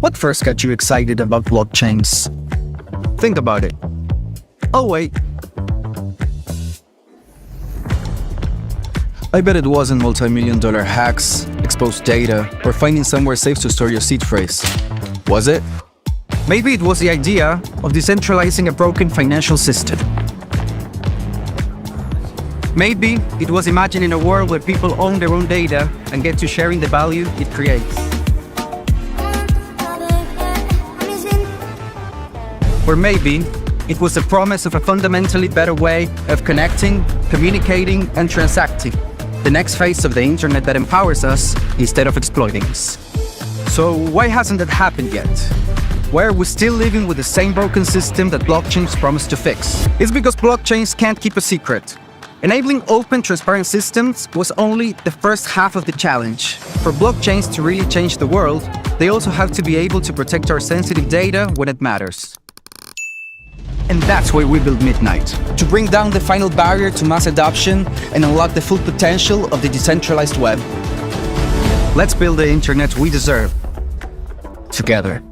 What first got you excited about blockchains? Think about it. Oh wait. I bet it wasn't multi-million-dollar hacks, exposed data, or finding somewhere safe to store your seed phrase. Was it? Maybe it was the idea of decentralizing a broken financial system. Maybe it was imagining a world where people own their own data and get to sharing the value it creates. Or maybe it was the promise of a fundamentally better way of connecting, communicating, and transacting. The next phase of the internet that empowers us instead of exploiting us. So why hasn't that happened yet? Why are we still living with the same broken system that blockchains promise to fix? It's because blockchains can't keep a secret. Enabling open, transparent systems was only the first half of the challenge. For blockchains to really change the world, they also have to be able to protect our sensitive data when it matters. And that's why we built Midnight, to bring down the final barrier to mass adoption and unlock the full potential of the decentralized web. Let's build the internet we deserve, together.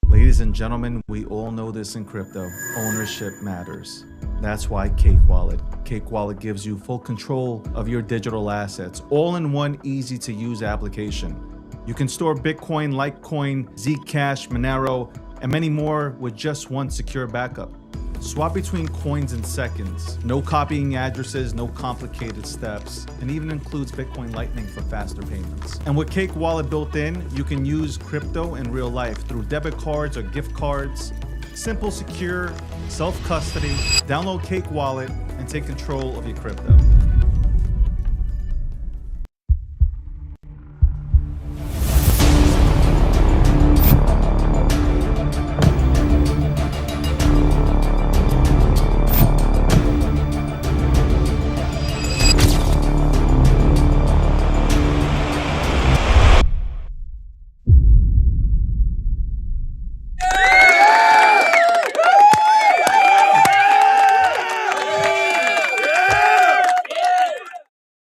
Ladies and gentlemen, we all know this in crypto. Ownership matters. That's why Cake Wallet. Cake Wallet gives you full control of your digital assets, all in one easy-to-use application. You can store Bitcoin, Litecoin, Zcash, Monero, and many more with just one secure backup. Swap between coins in seconds. No copying addresses, no complicated steps, and even includes Bitcoin Lightning for faster payments. And with Cake Wallet built in, you can use crypto in real life through debit cards or gift cards. Simple, secure, self-custody. Download Cake Wallet and take control of your crypto.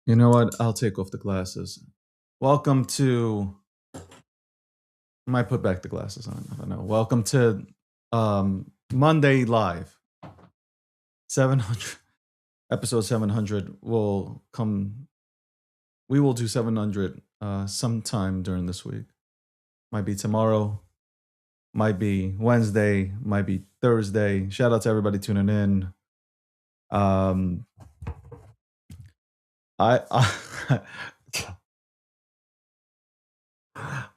You know what? I'll take off the glasses. Welcome to... I might put back the glasses on. I don't know. Welcome to Monday Live. 700. Episode 700 will come... We will do 700 sometime during this week. Might be tomorrow. Might be Wednesday. Might be Thursday. Shout out to everybody tuning in.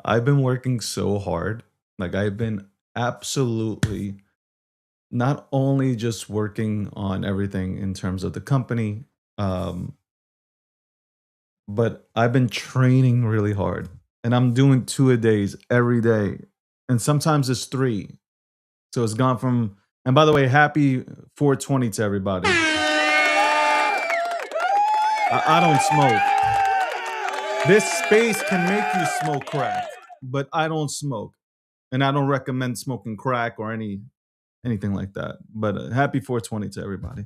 I've been working so hard. Like, I've been absolutely not only just working on everything in terms of the company, but I've been training really hard. And I'm doing 2-a-days every day. And sometimes it's 3. So it's gone from... And by the way, happy 420 to everybody. I don't smoke. This space can make you smoke crack, but I don't smoke. And I don't recommend smoking crack or anything like that. But happy 420 to everybody.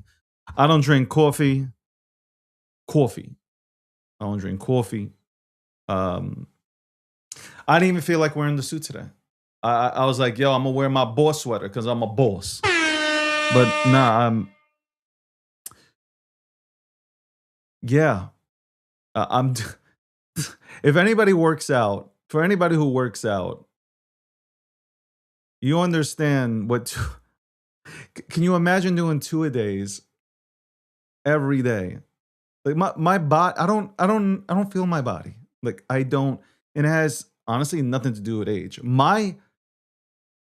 I don't drink coffee. I don't drink coffee. I didn't even feel like wearing the suit today. I was like, yo, I'm going to wear my boss sweater because I'm a boss. But nah, I'm... If anybody works out, for anybody who works out, you understand what... Can you imagine doing 2-a-days every day? Like my body, I don't feel my body. Like I don't, and it has honestly nothing to do with age. My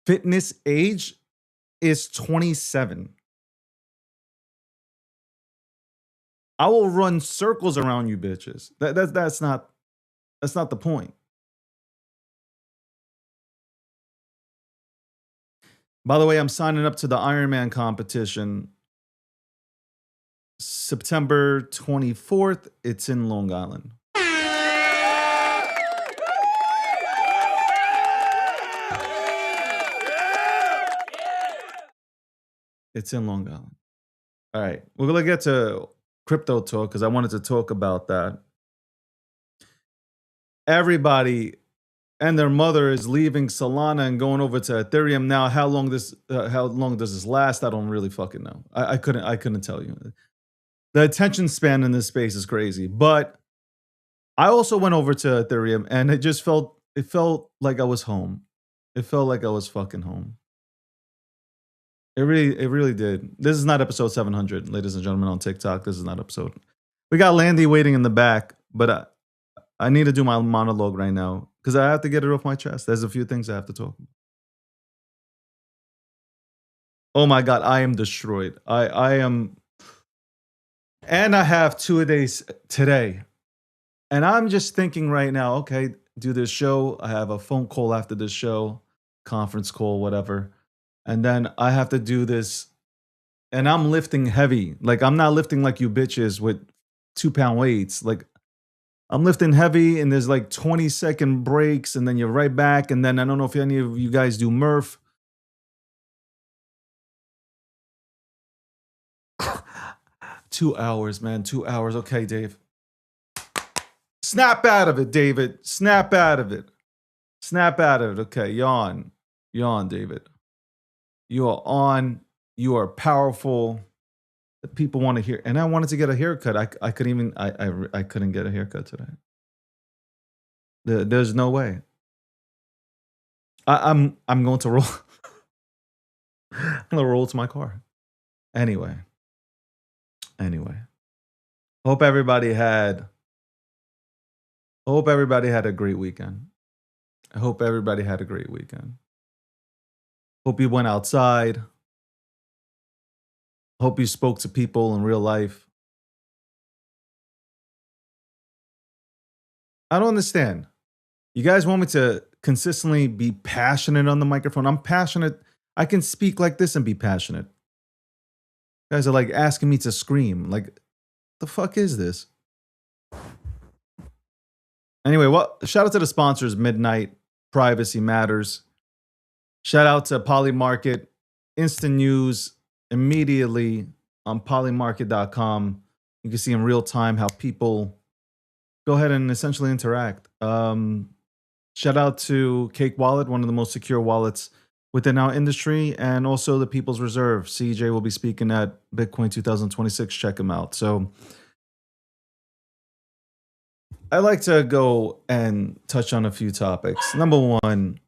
fitness age is 27. I will run circles around you bitches. That's not the point. By the way, I'm signing up to the Ironman competition September 24th. It's in Long Island. It's in Long Island. All right, we're gonna get to crypto talk because I wanted to talk about that. everybody and their mother is leaving Solana and going over to Ethereum now. How long does this last? I don't really fucking know. I couldn't tell you. The attention span in this space is crazy. But I also went over to Ethereum and it felt like I was home. It felt like I was fucking home. It really did. This is not episode 700, ladies and gentlemen, on TikTok. This is not episode. We got Landy waiting in the back, but I need to do my monologue right now because I have to get it off my chest. There's a few things I have to talk about. Oh my God, I am destroyed. I am. And I have 2 days today. And I'm just thinking right now, okay, do this show. I have a phone call after this show, conference call, whatever. And then I have to do this. And I'm lifting heavy. Like, I'm not lifting like you bitches with 2-pound weights. Like, I'm lifting heavy and there's like 20-second breaks and then you're right back. And then I don't know if any of you guys do Murph. 2 hours, man. 2 hours. Okay, Dave. Snap out of it, David. Snap out of it. Snap out of it. Okay, yawn. Yawn, David. You are on. You are powerful. People want to hear. And I wanted to get a haircut. I couldn't get a haircut today. There's no way. I'm going to roll. I'm going to roll to my car. Anyway. Hope everybody had a great weekend. I hope everybody had a great weekend. Hope you went outside. Hope you spoke to people in real life. I don't understand. You guys want me to consistently be passionate on the microphone? I'm passionate. I can speak like this and be passionate. You guys are like asking me to scream. Like, the fuck is this? Anyway, well, shout out to the sponsors, Midnight, Privacy Matters. Shout out to Polymarket, Instant News, immediately on polymarket.com. You can see in real time how people go ahead and essentially interact. Shout out to Cake Wallet, one of the most secure wallets within our industry, and also the People's Reserve. CJ will be speaking at Bitcoin 2026. Check him out. So I like to go and touch on a few topics. Number one,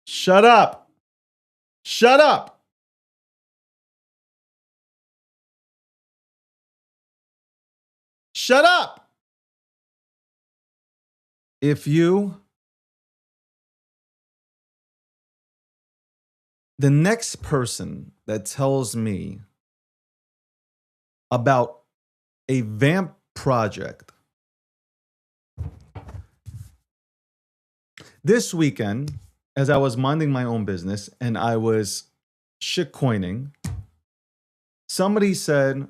shut up. Shut up. Shut up. If the next person that tells me about a VAMP project this weekend, as I was minding my own business and I was shitcoining, somebody said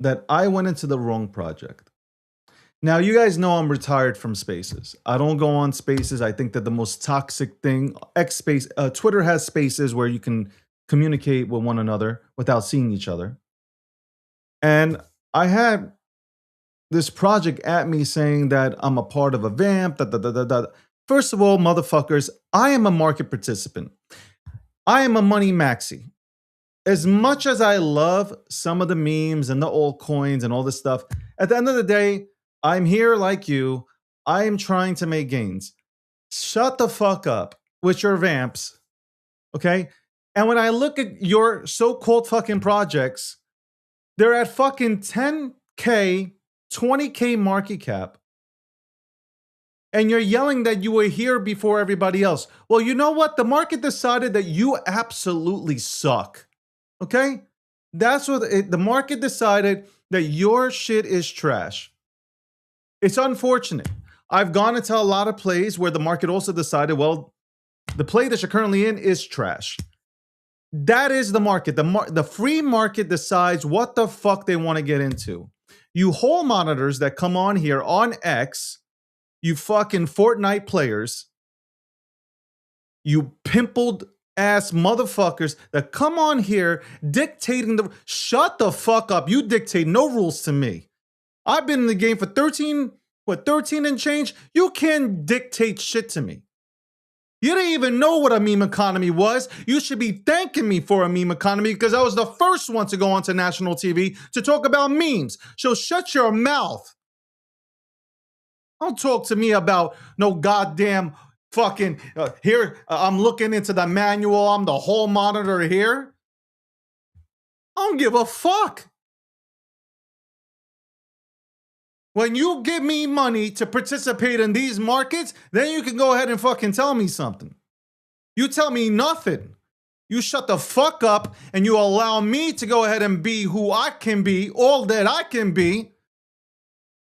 that I went into the wrong project. Now, you guys know I'm retired from Spaces. I don't go on Spaces. I think that the most toxic thing, Twitter has Spaces where you can communicate with one another without seeing each other. And I had this project at me saying that I'm a part of a VAMP. First of all, motherfuckers, I am a market participant. I am a money maxi. As much as I love some of the memes and the altcoins and all this stuff, at the end of the day, I'm here like you. I am trying to make gains. Shut the fuck up with your VAMPs, okay? And when I look at your so-called fucking projects, they're at fucking 10K, 20K market cap. And you're yelling that you were here before everybody else. Well, you know what? The market decided that you absolutely suck, okay? That's what the market decided, that your shit is trash. It's unfortunate. I've gone into a lot of plays where the market also decided, well, the play that you're currently in is trash. That is the market. The free market decides what the fuck they want to get into. You hole monitors that come on here on X, you fucking Fortnite players, you pimpled ass motherfuckers that come on here dictating shut the fuck up. You dictate no rules to me. I've been in the game for 13 and change. You can't dictate shit to me. You didn't even know what a meme economy was. You should be thanking me for a meme economy because I was the first one to go onto national TV to talk about memes. So shut your mouth. Don't talk to me about no goddamn fucking here. I'm looking into the manual. I'm the hall monitor here. I don't give a fuck. When you give me money to participate in these markets, then you can go ahead and fucking tell me something. You tell me nothing. You shut the fuck up and you allow me to go ahead and be who I can be, all that I can be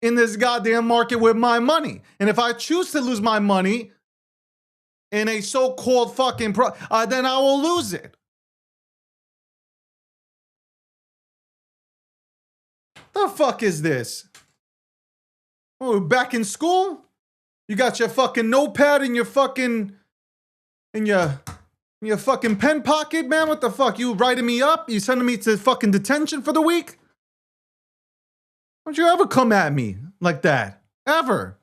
in this goddamn market with my money. And if I choose to lose my money in a so-called fucking then I will lose it. The fuck is this? Oh, back in school? You got your fucking notepad in your fucking in your fucking pen pocket, man? What the fuck? You writing me up? You sending me to fucking detention for the week? Don't you ever come at me like that. Ever.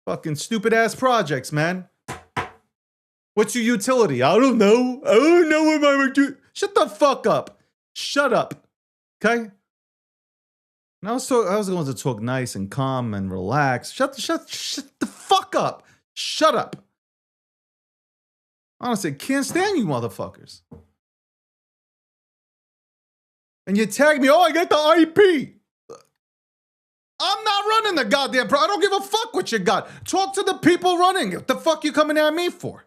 Fucking stupid ass projects, man. What's your utility? I don't know. I don't know what my do. Shut the fuck up. Shut up. Okay? And I was going to talk nice and calm and relax. Shut the fuck up. Shut up. Honestly, can't stand you motherfuckers. And you tag me, oh, I got the IP. I'm not running the goddamn I don't give a fuck what you got. Talk to the people running it. What the fuck you coming at me for?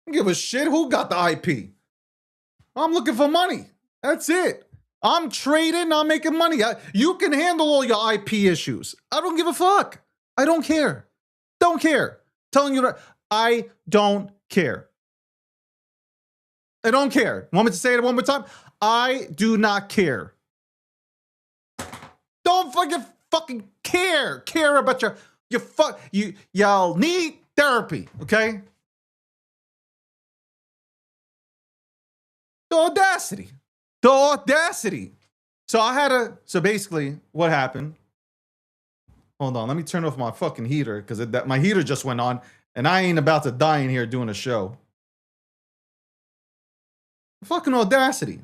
I don't give a shit who got the IP. I'm looking for money. That's it. I'm trading, I'm making money. You can handle all your IP issues. I don't give a fuck. I don't care. Don't care. Telling you that I don't care. I don't care. Want me to say it one more time? I do not care. Don't fucking care. Care about y'all need therapy, okay? The audacity. The audacity. So basically, what happened? Hold on, let me turn off my fucking heater because my heater just went on and I ain't about to die in here doing a show. Fucking audacity.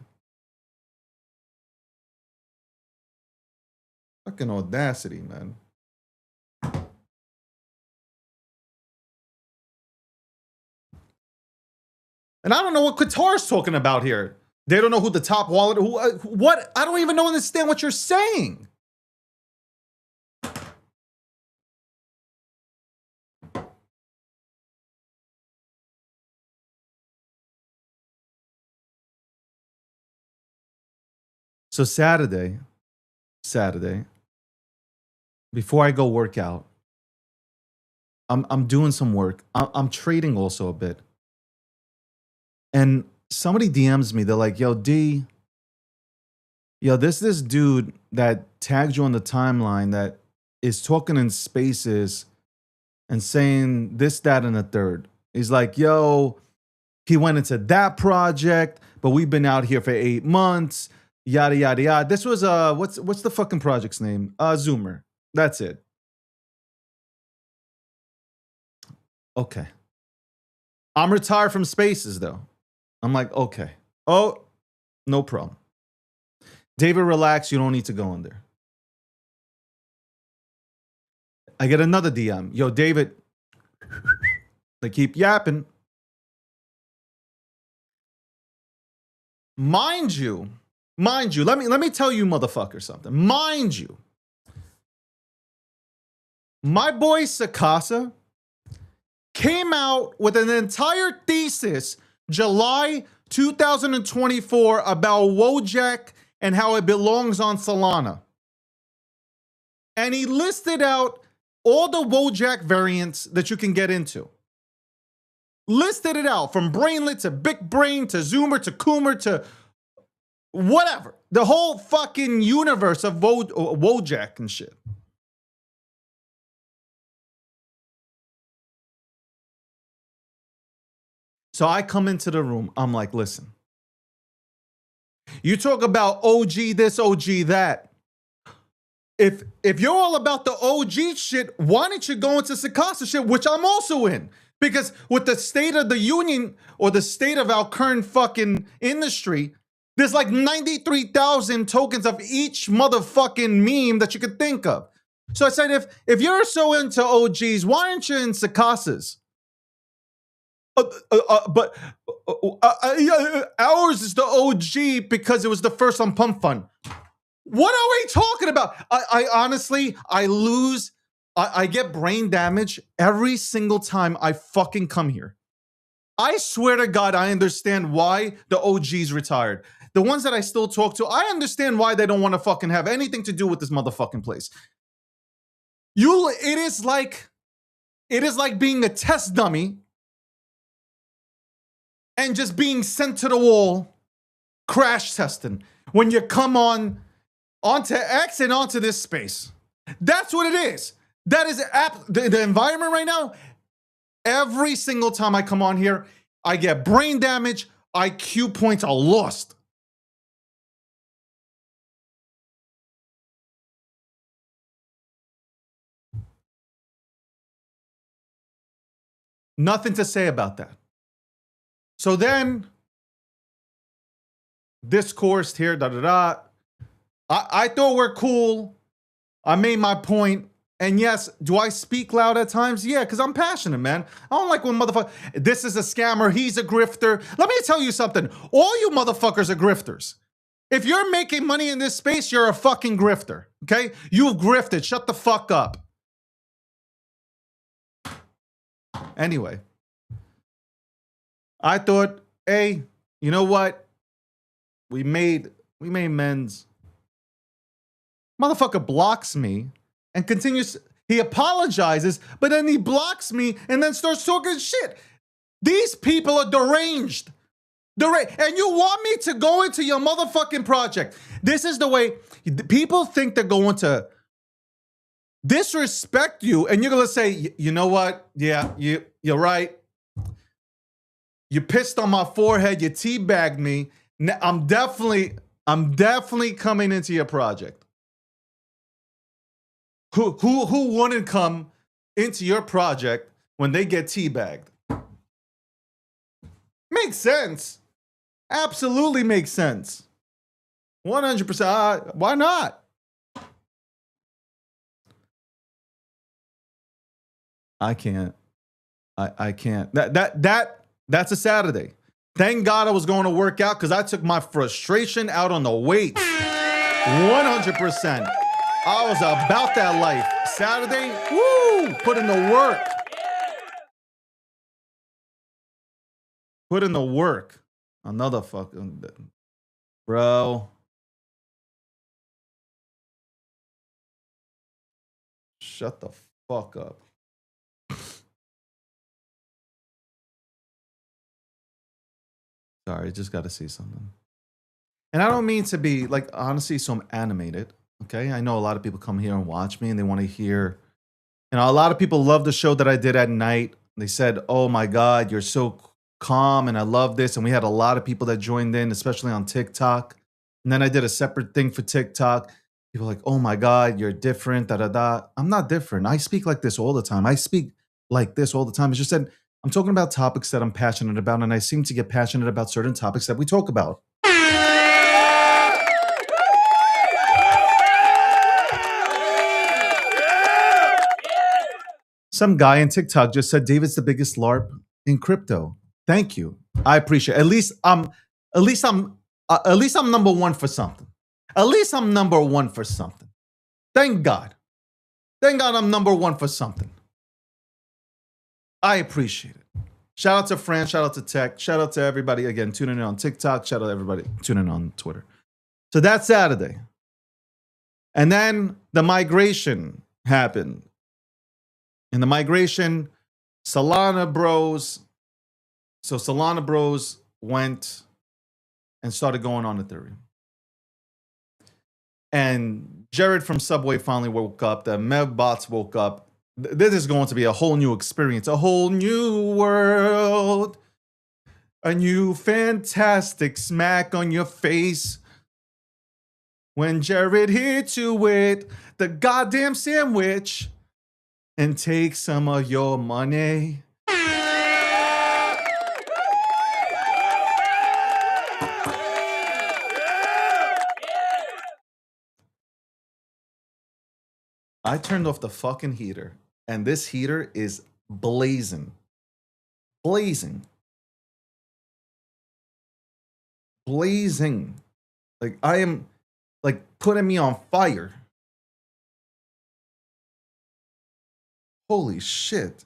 Fucking audacity, man. And I don't know what Qatar's talking about here. They don't know who the top wallet, what? I don't even understand what you're saying. So Saturday, before I go work out, I'm doing some work. I'm trading also a bit. And somebody DMs me. They're like, yo, D, this dude that tagged you on the timeline that is talking in spaces and saying this, that, and the third. He's like, yo, he went into that project, but we've been out here for 8 months, yada, yada, yada. This was, what's the fucking project's name? Zoomer. That's it. Okay. I'm retired from spaces, though. I'm like, okay. Oh, no problem. David, relax. You don't need to go in there. I get another DM. Yo, David. They keep yapping. Mind you, let me tell you motherfucker something. Mind you, my boy Sakasa came out with an entire thesis July 2024 about Wojak and how it belongs on Solana. And he listed out all the Wojak variants that you can get into. Listed it out from Brainlet to Big Brain to Zoomer to Coomer to whatever. The whole fucking universe of Wojak and shit. So I come into the room. I'm like, listen, You talk about OG this, OG that. If you're all about the OG shit, why don't you go into Sakasa shit, which I'm also in? Because with the state of the union or the state of our current fucking industry, there's like 93,000 tokens of each motherfucking meme that you could think of. So I said, if you're so into OGs, why aren't you in Sakasas? But ours is the OG because it was the first on Pump Fun. What are we talking about? I honestly, I get brain damage every single time I fucking come here. I swear to God, I understand why the OGs retired. The ones that I still talk to, I understand why they don't want to fucking have anything to do with this motherfucking place. It is like being a test dummy and just being sent to the wall, crash testing when you come onto X and onto this space. That's what it is. That is the environment right now. Every single time I come on here, I get brain damage. IQ points are lost. Nothing to say about that. So then, discoursed here, I thought we're cool. I made my point. And yes, do I speak loud at times? Yeah, because I'm passionate, man. I don't like when motherfucker, this is a scammer, he's a grifter. Let me tell you something. All you motherfuckers are grifters. If you're making money in this space, you're a fucking grifter, okay? You've grifted. Shut the fuck up. Anyway, I thought, hey, you know what? We made men's. Motherfucker blocks me and continues. He apologizes, but then he blocks me and then starts talking shit. These people are deranged. And you want me to go into your motherfucking project. This is the way people think they're going to disrespect you, and you're going to say, you know what? Yeah, you're right. You pissed on my forehead. You teabagged me. I'm definitely coming into your project. Who wouldn't come into your project when they get teabagged? Makes sense. Absolutely makes sense. 100%. Why not? I can't. I can't. That's a Saturday. Thank God I was going to work out because I took my frustration out on the weights. 100%. I was about that life. Saturday, woo! Put in the work. Put in the work. Another fucking bro. Shut the fuck up. Sorry, just got to see something. And I don't mean to be like, honestly, so I'm animated. Okay. I know a lot of people come here and watch me and they want to hear. You know, a lot of people love the show that I did at night. They said, oh my God, you're so calm and I love this. And we had a lot of people that joined in, especially on TikTok. And then I did a separate thing for TikTok. People are like, oh my God, you're different. I'm not different. I speak like this all the time. I speak like this all the time. It's just that I'm talking about topics that I'm passionate about, and I seem to get passionate about certain topics that we talk about. Some guy in TikTok just said David's the biggest LARP in crypto. Thank you. I appreciate it. At least I'm number one for something. At least I'm number one for something. Thank God. Thank God I'm number one for something. I appreciate it. Shout out to Fran, shout out to Tech, shout out to everybody again tuning in on TikTok, shout out to everybody tuning in on Twitter. So that's Saturday. And then the migration happened. In the migration, Solana Bros went and started going on Ethereum. And Jared from Subway finally woke up. The Mev bots woke up. This is going to be a whole new experience, a whole new world, a new fantastic smack on your face. when Jared hit you with the goddamn sandwich and take some of your money. I turned off the fucking heater, and this heater is blazing. Blazing. Blazing. Like, I am, like, putting me on fire. Holy shit.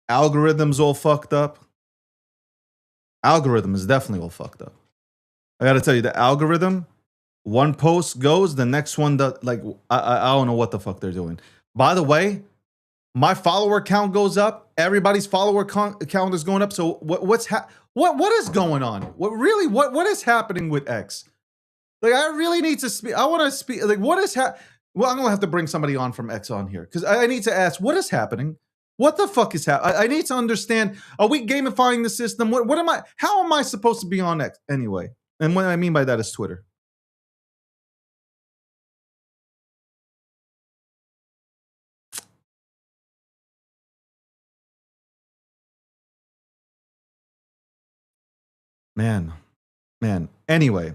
Algorithm's all fucked up. Algorithm is definitely all fucked up. I gotta tell you, the algorithm, one post goes, the next one does, like, I don't know what the fuck they're doing. By the way, my follower count goes up. Everybody's follower count is going up. So what is going on? What is happening with X? Like, I really need to speak. I want to speak. Like, what is well, I'm gonna have to bring somebody on from X on here because I need to ask what is happening. What the fuck is happening? I need to understand. Are we gamifying the system? What am I? How am I supposed to be on X anyway? And what I mean by that is Twitter. Man. Anyway.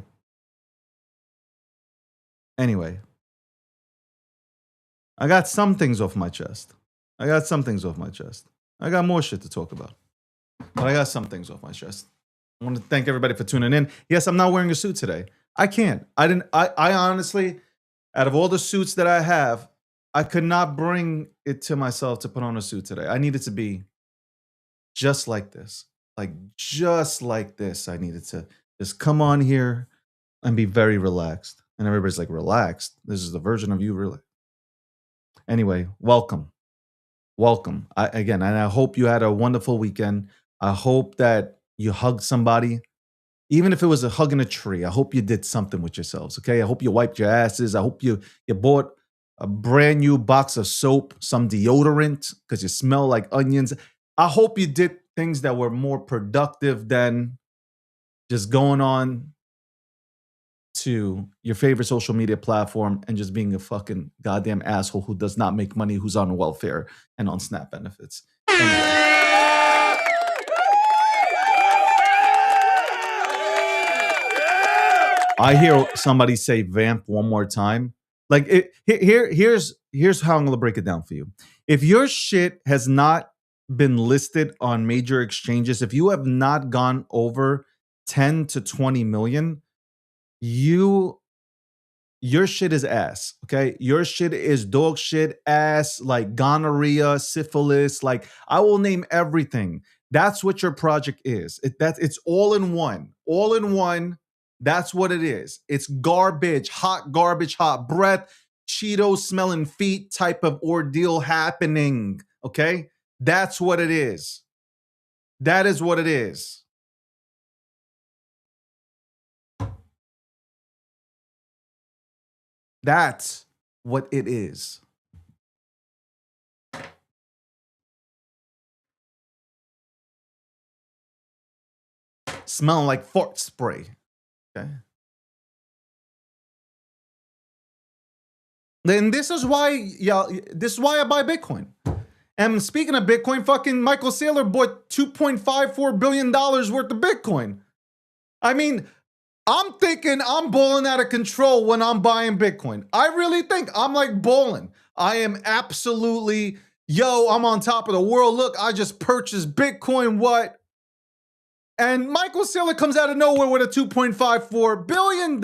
I got some things off my chest. I got more shit to talk about. But I got some things off my chest. I want to thank everybody for tuning in. Yes, I'm not wearing a suit today. I can't. I honestly, out of all the suits that I have, I could not bring it to myself to put on a suit today. I needed to be just like this. Like, just like this. I needed to just come on here and be very relaxed. And everybody's like, relaxed? This is the version of you, really. Anyway, welcome. And I hope you had a wonderful weekend. I hope that you hugged somebody, even if it was a hug in a tree. I hope you did something with yourselves, okay? I hope you wiped your asses. I hope you bought a brand new box of soap, some deodorant, because you smell like onions. I hope you did things that were more productive than just going on to your favorite social media platform and just being a fucking goddamn asshole who does not make money, who's on welfare and on SNAP benefits. Anyway. I hear somebody say vamp one more time. Like, here's how I'm gonna break it down for you. If your shit has not been listed on major exchanges, if you have not gone over 10 to 20 million, your shit is ass, okay? Your shit is dog shit, ass, like gonorrhea, syphilis. Like, I will name everything. That's what your project is. It's all in one. All in one. That's what it is. It's garbage, hot breath, Cheetos smelling feet type of ordeal happening, okay? That's what it is. That is what it is. That's what it is. Smelling like fart spray. Okay. Then this is why I buy Bitcoin. And speaking of Bitcoin, fucking Michael Saylor bought $2.54 billion worth of Bitcoin. I mean, I'm thinking I'm balling out of control when I'm buying Bitcoin. I really think I'm like balling. I am absolutely, I'm on top of the world. Look, I just purchased Bitcoin. What? And Michael Saylor comes out of nowhere with a $2.54 billion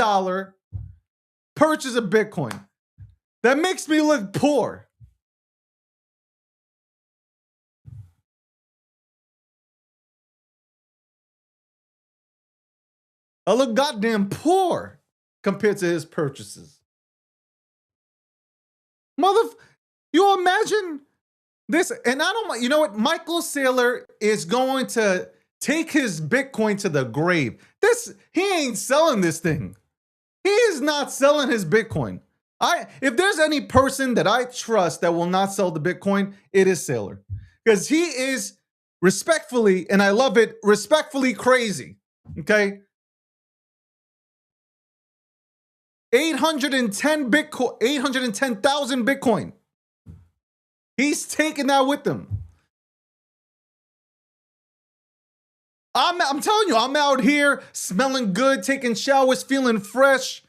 purchase of Bitcoin. That makes me look poor. I look goddamn poor compared to his purchases. You imagine this? And I don't, you know what? Michael Saylor is going to take his Bitcoin to the grave. He ain't selling this thing. He is not selling his Bitcoin. If there's any person that I trust that will not sell the Bitcoin, it is Saylor. Because he is Respectfully, and I love it, respectfully crazy. Okay? 810 Bitcoin, 810,000 Bitcoin. He's taking that with him. I'm telling you, I'm out here smelling good, taking showers, feeling fresh,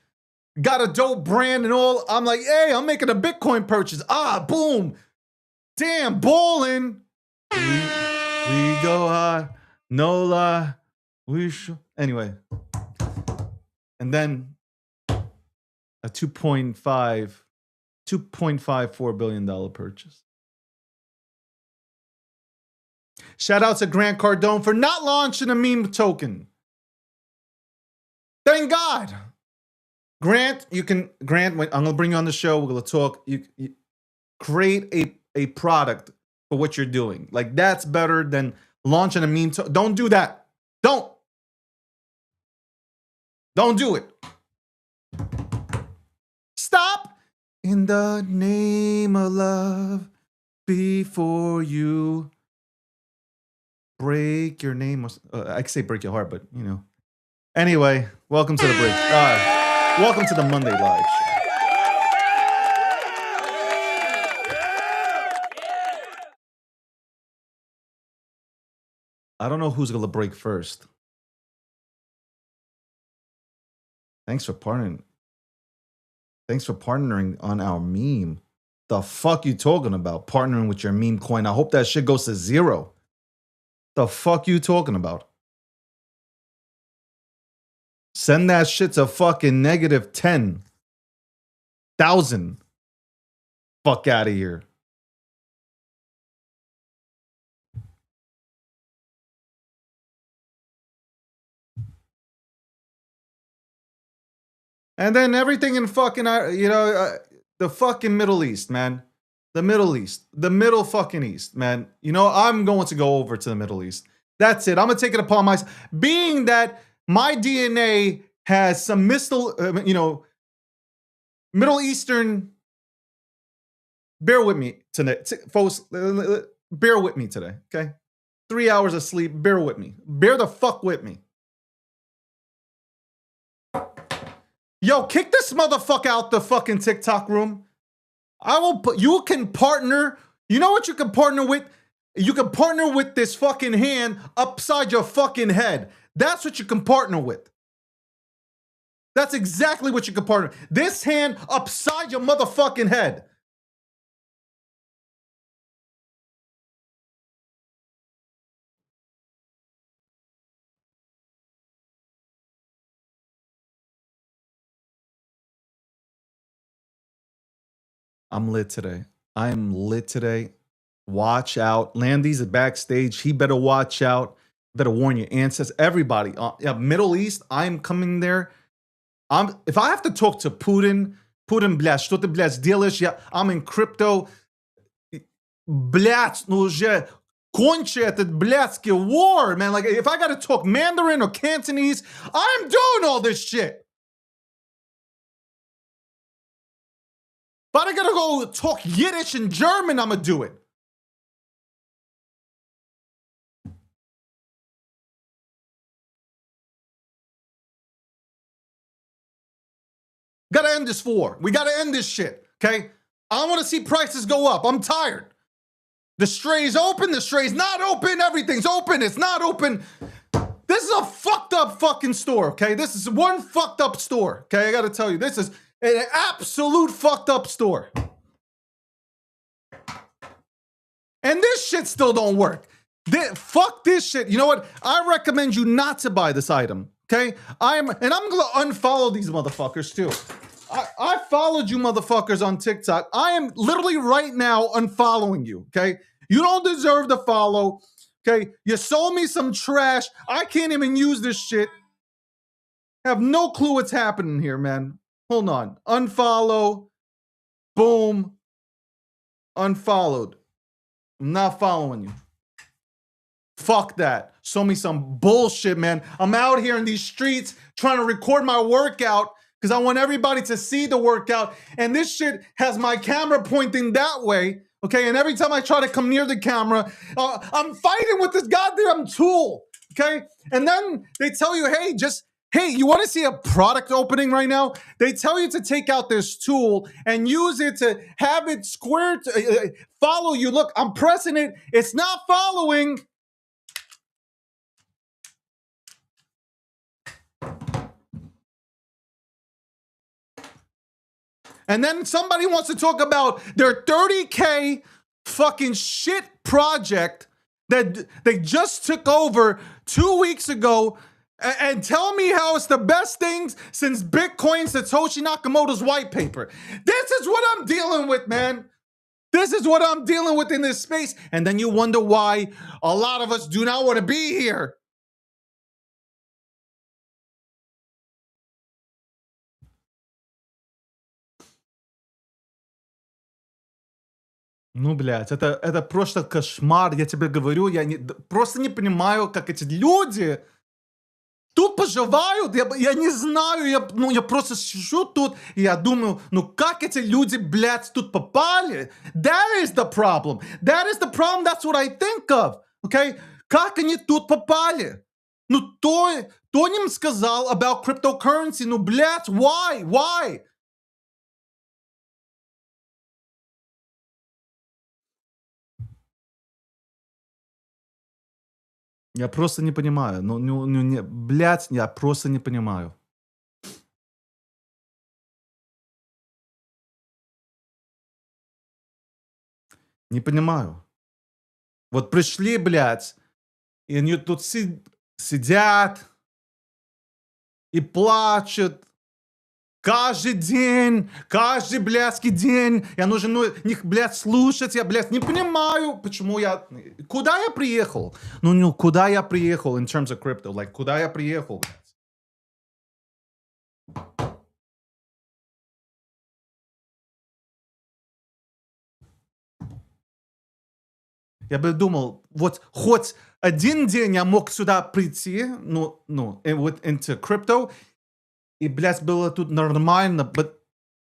got a dope brand and all. I'm like, hey, I'm making a Bitcoin purchase. Boom. Damn, balling. We go high, no lie. Anyway. And then a $2.54 billion purchase. Shout out to Grant Cardone for not launching a meme token. Thank God. Grant, I'm going to bring you on the show. We're going to talk. You create a product for what you're doing. Like, that's better than launching a meme token. Don't do that. Don't do it. Stop. In the name of love, before you break your name. I could say break your heart, but you know. Anyway, welcome to the break. Welcome to the Monday Live Show. I don't know who's going to break first. Thanks for partnering. Thanks for partnering on our meme. The fuck you talking about? Partnering with your meme coin. I hope that shit goes to zero. The fuck you talking about? Send that shit to fucking negative 10,000. Fuck out of here. And then everything in fucking, the fucking Middle East, man. The Middle East. The Middle fucking East, man. You know, I'm going to go over to the Middle East. That's it. I'm going to take it upon myself. Being that my DNA has some Middle Eastern. Bear with me tonight, folks. Bear with me today, okay? 3 hours of sleep. Bear with me. Bear the fuck with me. Yo, kick this motherfucker out the fucking TikTok room. You can partner. You know what you can partner with? You can partner with this fucking hand upside your fucking head. That's what you can partner with. That's exactly what you can partner. This hand upside your motherfucking head. I'm lit today. I am lit today. Watch out. Landy's backstage. He better watch out. Better warn your ancestors. Everybody. Middle East, I'm coming there. If I have to talk to Putin, блядь, что ты, блядь, делаешь? I'm in crypto. Блядь, ну уже кончи этот блядский war, man. Like, if I got to talk Mandarin or Cantonese, I'm doing all this shit. But I gotta go talk Yiddish and German, I'm gonna do it. Gotta end this war. We gotta end this shit, okay? I don't wanna see prices go up. I'm tired. The Stray's open, the Stray's not open, everything's open, it's not open. This is a fucked up fucking store, okay? This is one fucked up store, okay? I gotta tell you, this is an absolute fucked up store. And this shit still don't work. Fuck this shit. You know what? I recommend you not to buy this item. Okay? I'm gonna unfollow these motherfuckers too. I followed you motherfuckers on TikTok. I am literally right now unfollowing you. Okay? You don't deserve to follow. Okay? You sold me some trash. I can't even use this shit. I have no clue what's happening here, man. Hold on. Unfollow. Boom. Unfollowed. I'm not following you. Fuck that. Show me some bullshit, man. I'm out here in these streets trying to record my workout because I want everybody to see the workout. And this shit has my camera pointing that way Okay, and every time I try to come near the camera, I'm fighting with this goddamn tool. Okay, and then they tell you, hey, you want to see a product opening right now? They tell you to take out this tool and use it to have it square follow you. Look, I'm pressing it. It's not following. And then somebody wants to talk about their 30K fucking shit project that they just took over 2 weeks ago and tell me how it's the best things since Bitcoin Satoshi Nakamoto's white paper. This is what I'm dealing with, man. This is what I'm dealing with in this space. And then you wonder why a lot of us do not want to be here. Ну, блядь, это просто кошмар, я тебе говорю, просто не понимаю, как эти люди тут поживают, я не знаю, я просто сижу тут, и я думаю, как эти люди, блядь, тут попали? That is the problem, that's what I think of, okay? Как они тут попали? Кто им сказал about cryptocurrency? Блядь, why? Я просто не понимаю. Блядь, я просто не понимаю. Не понимаю. Вот пришли, блядь, и они тут сидят и плачут. Каждый день, каждый блядский день. Я нужен них, блядь, слушать. Я, блядь, не понимаю, почему Куда я приехал? Куда я приехал in terms of crypto? Like, куда я приехал, блядь? Я бы думал, вот хоть один день я мог сюда прийти, into crypto, и, блядь, было тут нормально,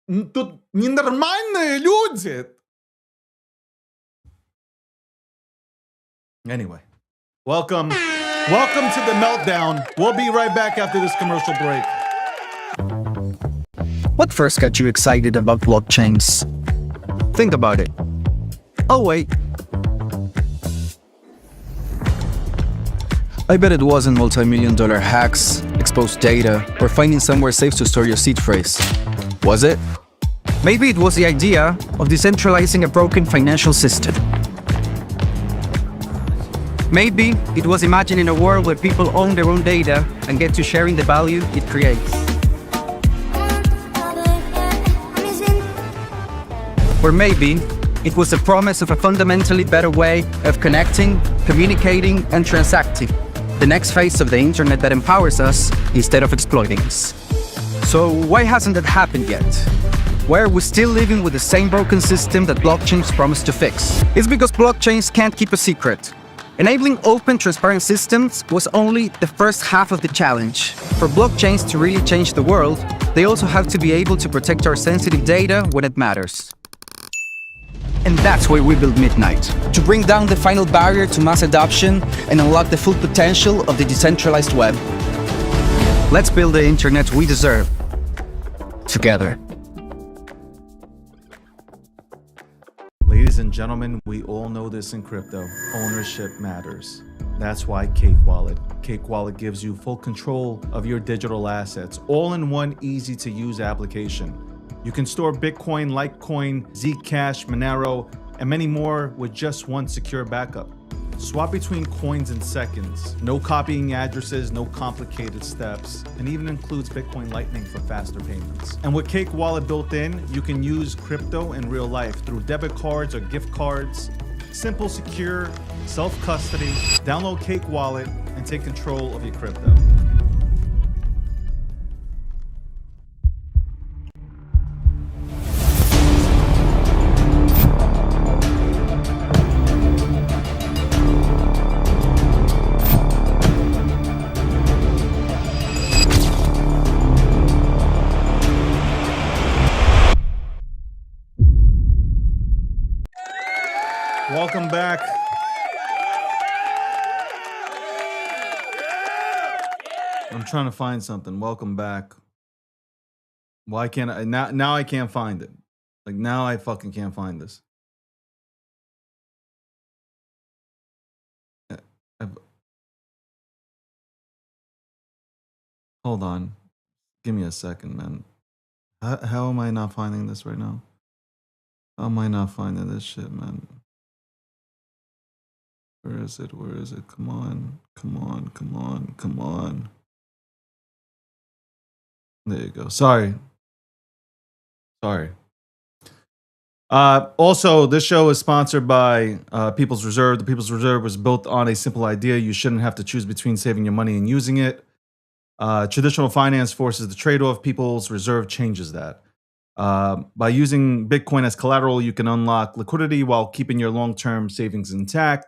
тут ненормальные люди. Anyway, welcome to the meltdown. We'll be right back after this commercial break. What first got you excited about blockchains? Think about it. Oh, wait. I bet it wasn't multi-million-dollar hacks, exposed data, or finding somewhere safe to store your seed phrase. Was it? Maybe it was the idea of decentralizing a broken financial system. Maybe it was imagining a world where people own their own data and get to sharing the value it creates. Or maybe it was the promise of a fundamentally better way of connecting, communicating, and transacting. The next phase of the internet that empowers us instead of exploiting us. So why hasn't that happened yet? Why are we still living with the same broken system that blockchains promise to fix? It's because blockchains can't keep a secret. Enabling open, transparent systems was only the first half of the challenge. For blockchains to really change the world, they also have to be able to protect our sensitive data when it matters. And that's why we built Midnight, to bring down the final barrier to mass adoption and unlock the full potential of the decentralized web. Let's build the internet we deserve, together. Ladies and gentlemen, we all know this in crypto. Ownership matters. That's why Cake Wallet. Cake Wallet gives you full control of your digital assets, all in one easy-to-use application. You can store Bitcoin, Litecoin, Zcash, Monero, and many more with just one secure backup. Swap between coins in seconds. No copying addresses, no complicated steps, and even includes Bitcoin Lightning for faster payments. And with Cake Wallet built in, you can use crypto in real life through debit cards or gift cards. Simple, secure, self-custody. Download Cake Wallet and take control of your crypto. welcome back. I'm trying to find something. Welcome back. Why can't I now I can't find it. Like now I fucking can't find this. I've- Hold on. Give me a second, man. How am I not finding this right now? How am I not finding this shit, man? Where is it? Where is it? Come on. Come on. Come on. Come on. There you go. Sorry. Also, this show is sponsored by People's Reserve. The People's Reserve was built on a simple idea. You shouldn't have to choose between saving your money and using it. Traditional finance forces the trade-off. People's Reserve changes that. By using Bitcoin as collateral, you can unlock liquidity while keeping your long-term savings intact.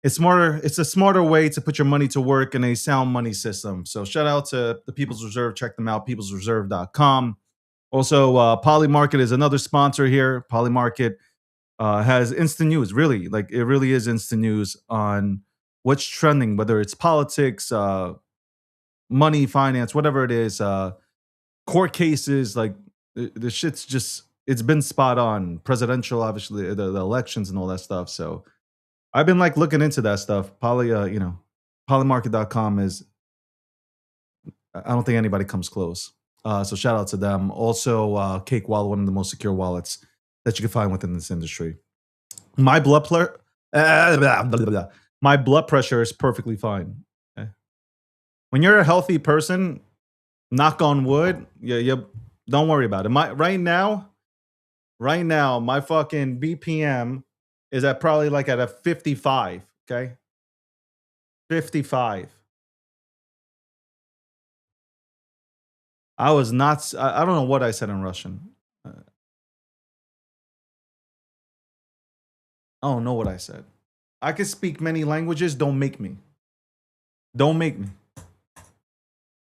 It's a smarter way to put your money to work in a sound money system. So shout out to the People's Reserve. Check them out, peoplesreserve.com. Also, Polymarket is another sponsor here. Polymarket has instant news, really. Like, it really is instant news on what's trending, whether it's politics, money, finance, whatever it is, court cases. Like, the shit's just, it's been spot on. Presidential, obviously, the elections and all that stuff. So I've been like looking into that stuff. Polymarket.com is, I don't think anybody comes close. So shout out to them. Also, Cake Wallet, one of the most secure wallets that you can find within this industry. My blood pressure is perfectly fine. Okay? When you're a healthy person, knock on wood, you don't worry about it. Right now, my fucking BPM is at probably like at a 55. Okay, 55. I was not. I don't know what I said in Russian. I don't know what I said. I can speak many languages. Don't make me. Don't make me.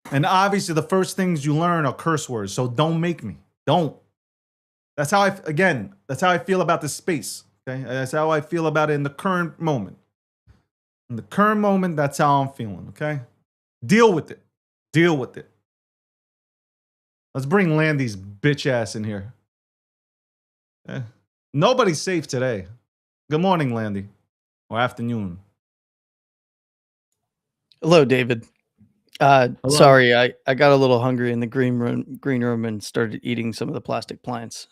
And obviously, the first things you learn are curse words. So don't make me. Don't. That's how that's how I feel about this space. Okay, that's how I feel about it in the current moment. In the current moment, that's how I'm feeling. Okay, deal with it. Deal with it. Let's bring Landy's bitch ass in here. Nobody's safe today. Good morning, Landy. Or afternoon. Hello, David. Hello. Sorry, I got a little hungry in the green room and started eating some of the plastic plants.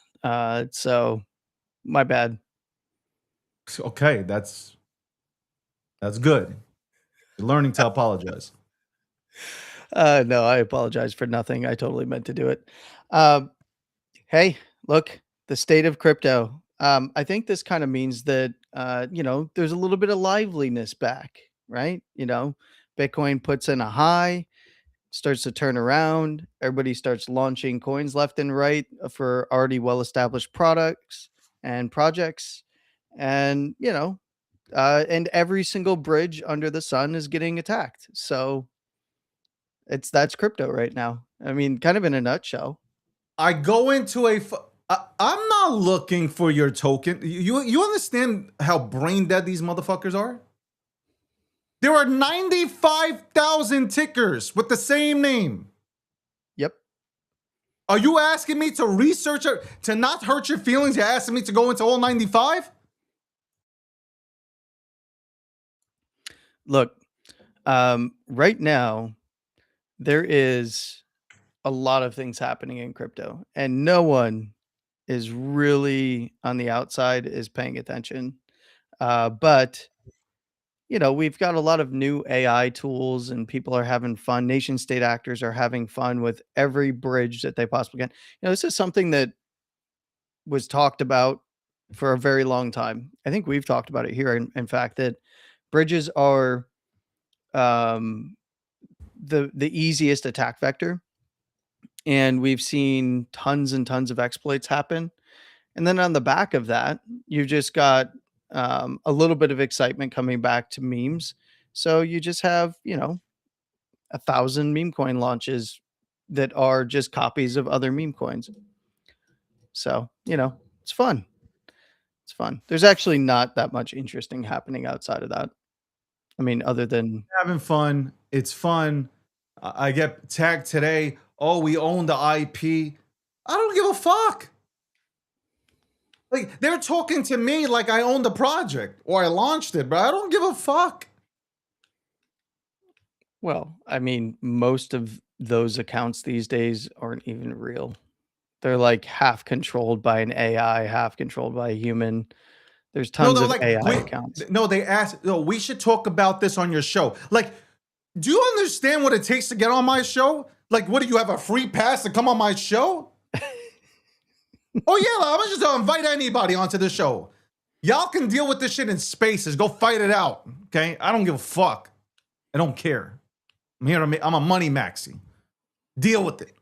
So my bad. Okay, that's good. You're learning to apologize. No, I apologize for nothing. I totally meant to do it. Hey, look, the state of crypto. I think this kind of means that there's a little bit of liveliness back, right? Bitcoin puts in a high, starts to turn around. Everybody starts launching coins left and right for already well-established products and projects, and and every single bridge under the sun is getting attacked. So that's crypto right now. I mean, kind of in a nutshell. I go into I'm not looking for your token. You understand how brain dead these motherfuckers are? There are 95,000 tickers with the same name. Yep. Are you asking me to research it, to not hurt your feelings? You're asking me to go into all 95? Look, right now, there is a lot of things happening in crypto, and no one is really on the outside is paying attention. But we've got a lot of new AI tools, and people are having fun. Nation state actors are having fun with every bridge that they possibly can. This is something that was talked about for a very long time. I think we've talked about it here. In fact, that bridges are um, the easiest attack vector, and we've seen tons and tons of exploits happen. And then on the back of that, you've just got a little bit of excitement coming back to memes. So you just have 1,000 meme coin launches that are just copies of other meme coins. So it's fun. It's fun. There's actually not that much interesting happening outside of that. I mean, other than Having fun. It's fun. I get tagged today. Oh, we own the IP. I don't give a fuck. Like, they're talking to me like I own the project or I launched it, but I don't give a fuck. well, I mean, most of those accounts these days aren't even real. They're like half controlled by an AI, half controlled by a human. There's No, tons they're of like, AI accounts. no, they asked, no, we should talk about this on your show. Like, do you understand what it takes to get on my show? Like, what do you have a free pass to come on my show? Oh, yeah, I'm just gonna invite anybody onto the show. Y'all can deal with this shit in spaces. Go fight it out. Okay? I don't give a fuck. I don't care. I'm here. I'm a money maxi. Deal with it.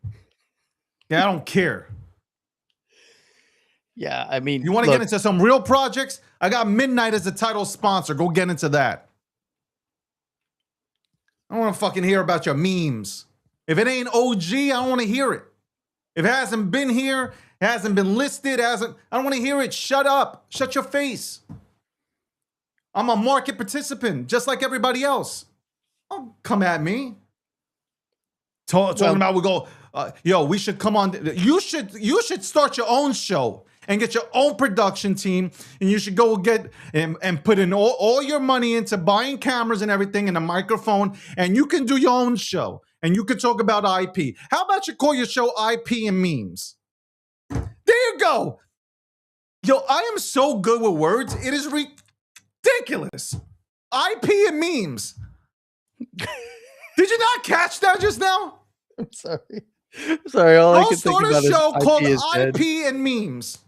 Yeah, I don't care. Yeah, I mean, You want to look, get into some real projects? I got Midnight as the title sponsor. Go get into that. I don't want to fucking hear about your memes. If it ain't OG, I don't want to hear it. If it hasn't been here, hasn't been listed, I don't want to hear it. Shut up. Shut your face. I'm a market participant, just like everybody else. Don't come at me. Talking about we go, yo, we should come on. You should start your own show and get your own production team, and you should go get and put in all your money into buying cameras and everything and a microphone, and you can do your own show and you can talk about IP. How about you call your show IP and Memes? There you go. Yo, I am so good with words. It is ridiculous. IP and Memes. Did you not catch that just now? I'm sorry. Sorry, all I I'll can think start a about is show called IP is dead. IP and Memes.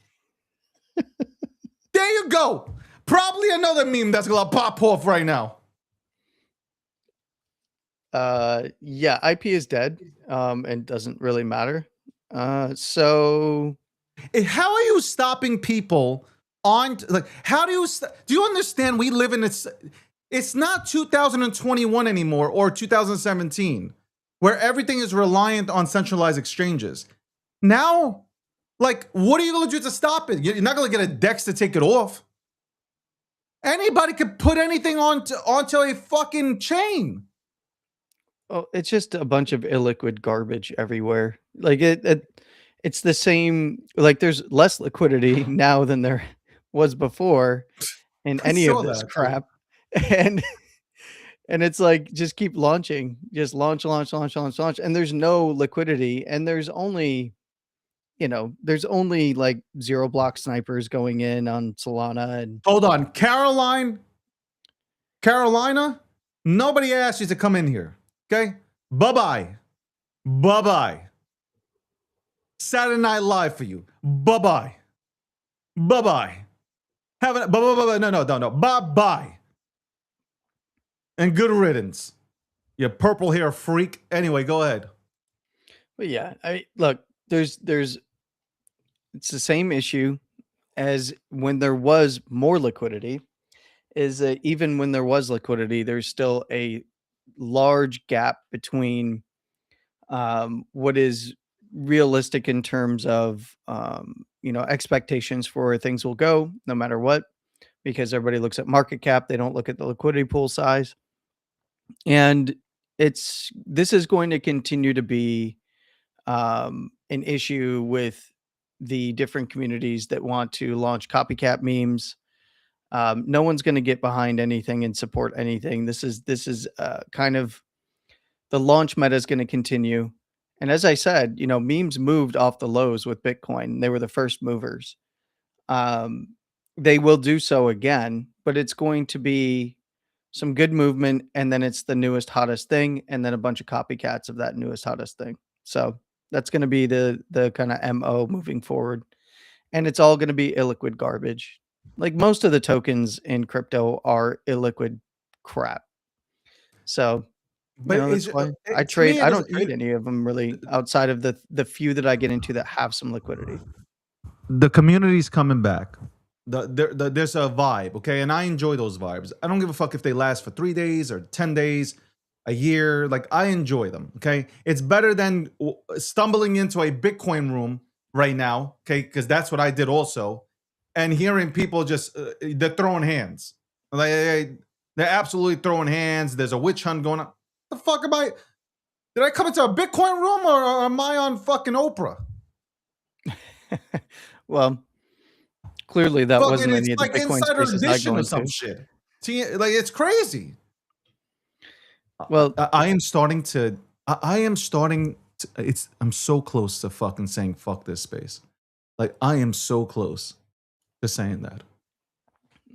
There you go. Probably another meme that's gonna pop off right now. Yeah, IP is dead, and doesn't really matter. So How are you stopping people on like? How do you do you understand? We live in this. It's not 2021 anymore or 2017, where everything is reliant on centralized exchanges. Now, like, what are you gonna do to stop it? You're not gonna get a DEX to take it off. Anybody could put anything onto a fucking chain. oh, it's just a bunch of illiquid garbage everywhere. Like it's the same. Like there's less liquidity now than there was before in I any saw of this that, too. crap, and it's like just keep launching, just launch, and there's no liquidity, and there's only like 0 block snipers going in on Solana, and Hold on, Carolina. Nobody asked you to come in here. Okay, bye bye. Saturday Night Live for you. Bye bye. Have a no. Bye. And good riddance. You purple hair freak. Anyway, go ahead. but yeah, look, there's it's the same issue as when there was more liquidity, is that even when there was liquidity, there's still a large gap between what is realistic in terms of expectations for where things will go no matter what, because everybody looks at market cap, they don't look at the liquidity pool size. And this is going to continue to be an issue with the different communities that want to launch copycat memes. No one's going to get behind anything and support anything. This is kind of the launch meta is going to continue. And as I said, memes moved off the lows with Bitcoin. They were the first movers. They will do so again, but it's going to be some good movement, and then it's the newest, hottest thing, and then a bunch of copycats of that newest, hottest thing. So that's going to be the kind of MO moving forward. And it's all going to be illiquid garbage. Like most of the tokens in crypto are illiquid crap. So that's why I trade. I don't trade any of them really outside of the few that I get into that have some liquidity. The community's coming back. There's a vibe, okay? And I enjoy those vibes. I don't give a fuck if they last for 3 days or 10 days, a year. Like, I enjoy them, okay? It's better than stumbling into a Bitcoin room right now, okay? Because that's what I did also. and hearing people just they're throwing hands. Like they're absolutely throwing hands. There's a witch hunt going on. The fuck am I? Did I come into a Bitcoin room or am I on fucking Oprah? Well, clearly that Fucking, wasn't it's any of the like Bitcoin Insider spaces I Edition go or some into. shit. Like it's crazy. Well, I am starting to. I am starting. It's. I'm so close to fucking saying fuck this space. Like I am so close to saying that.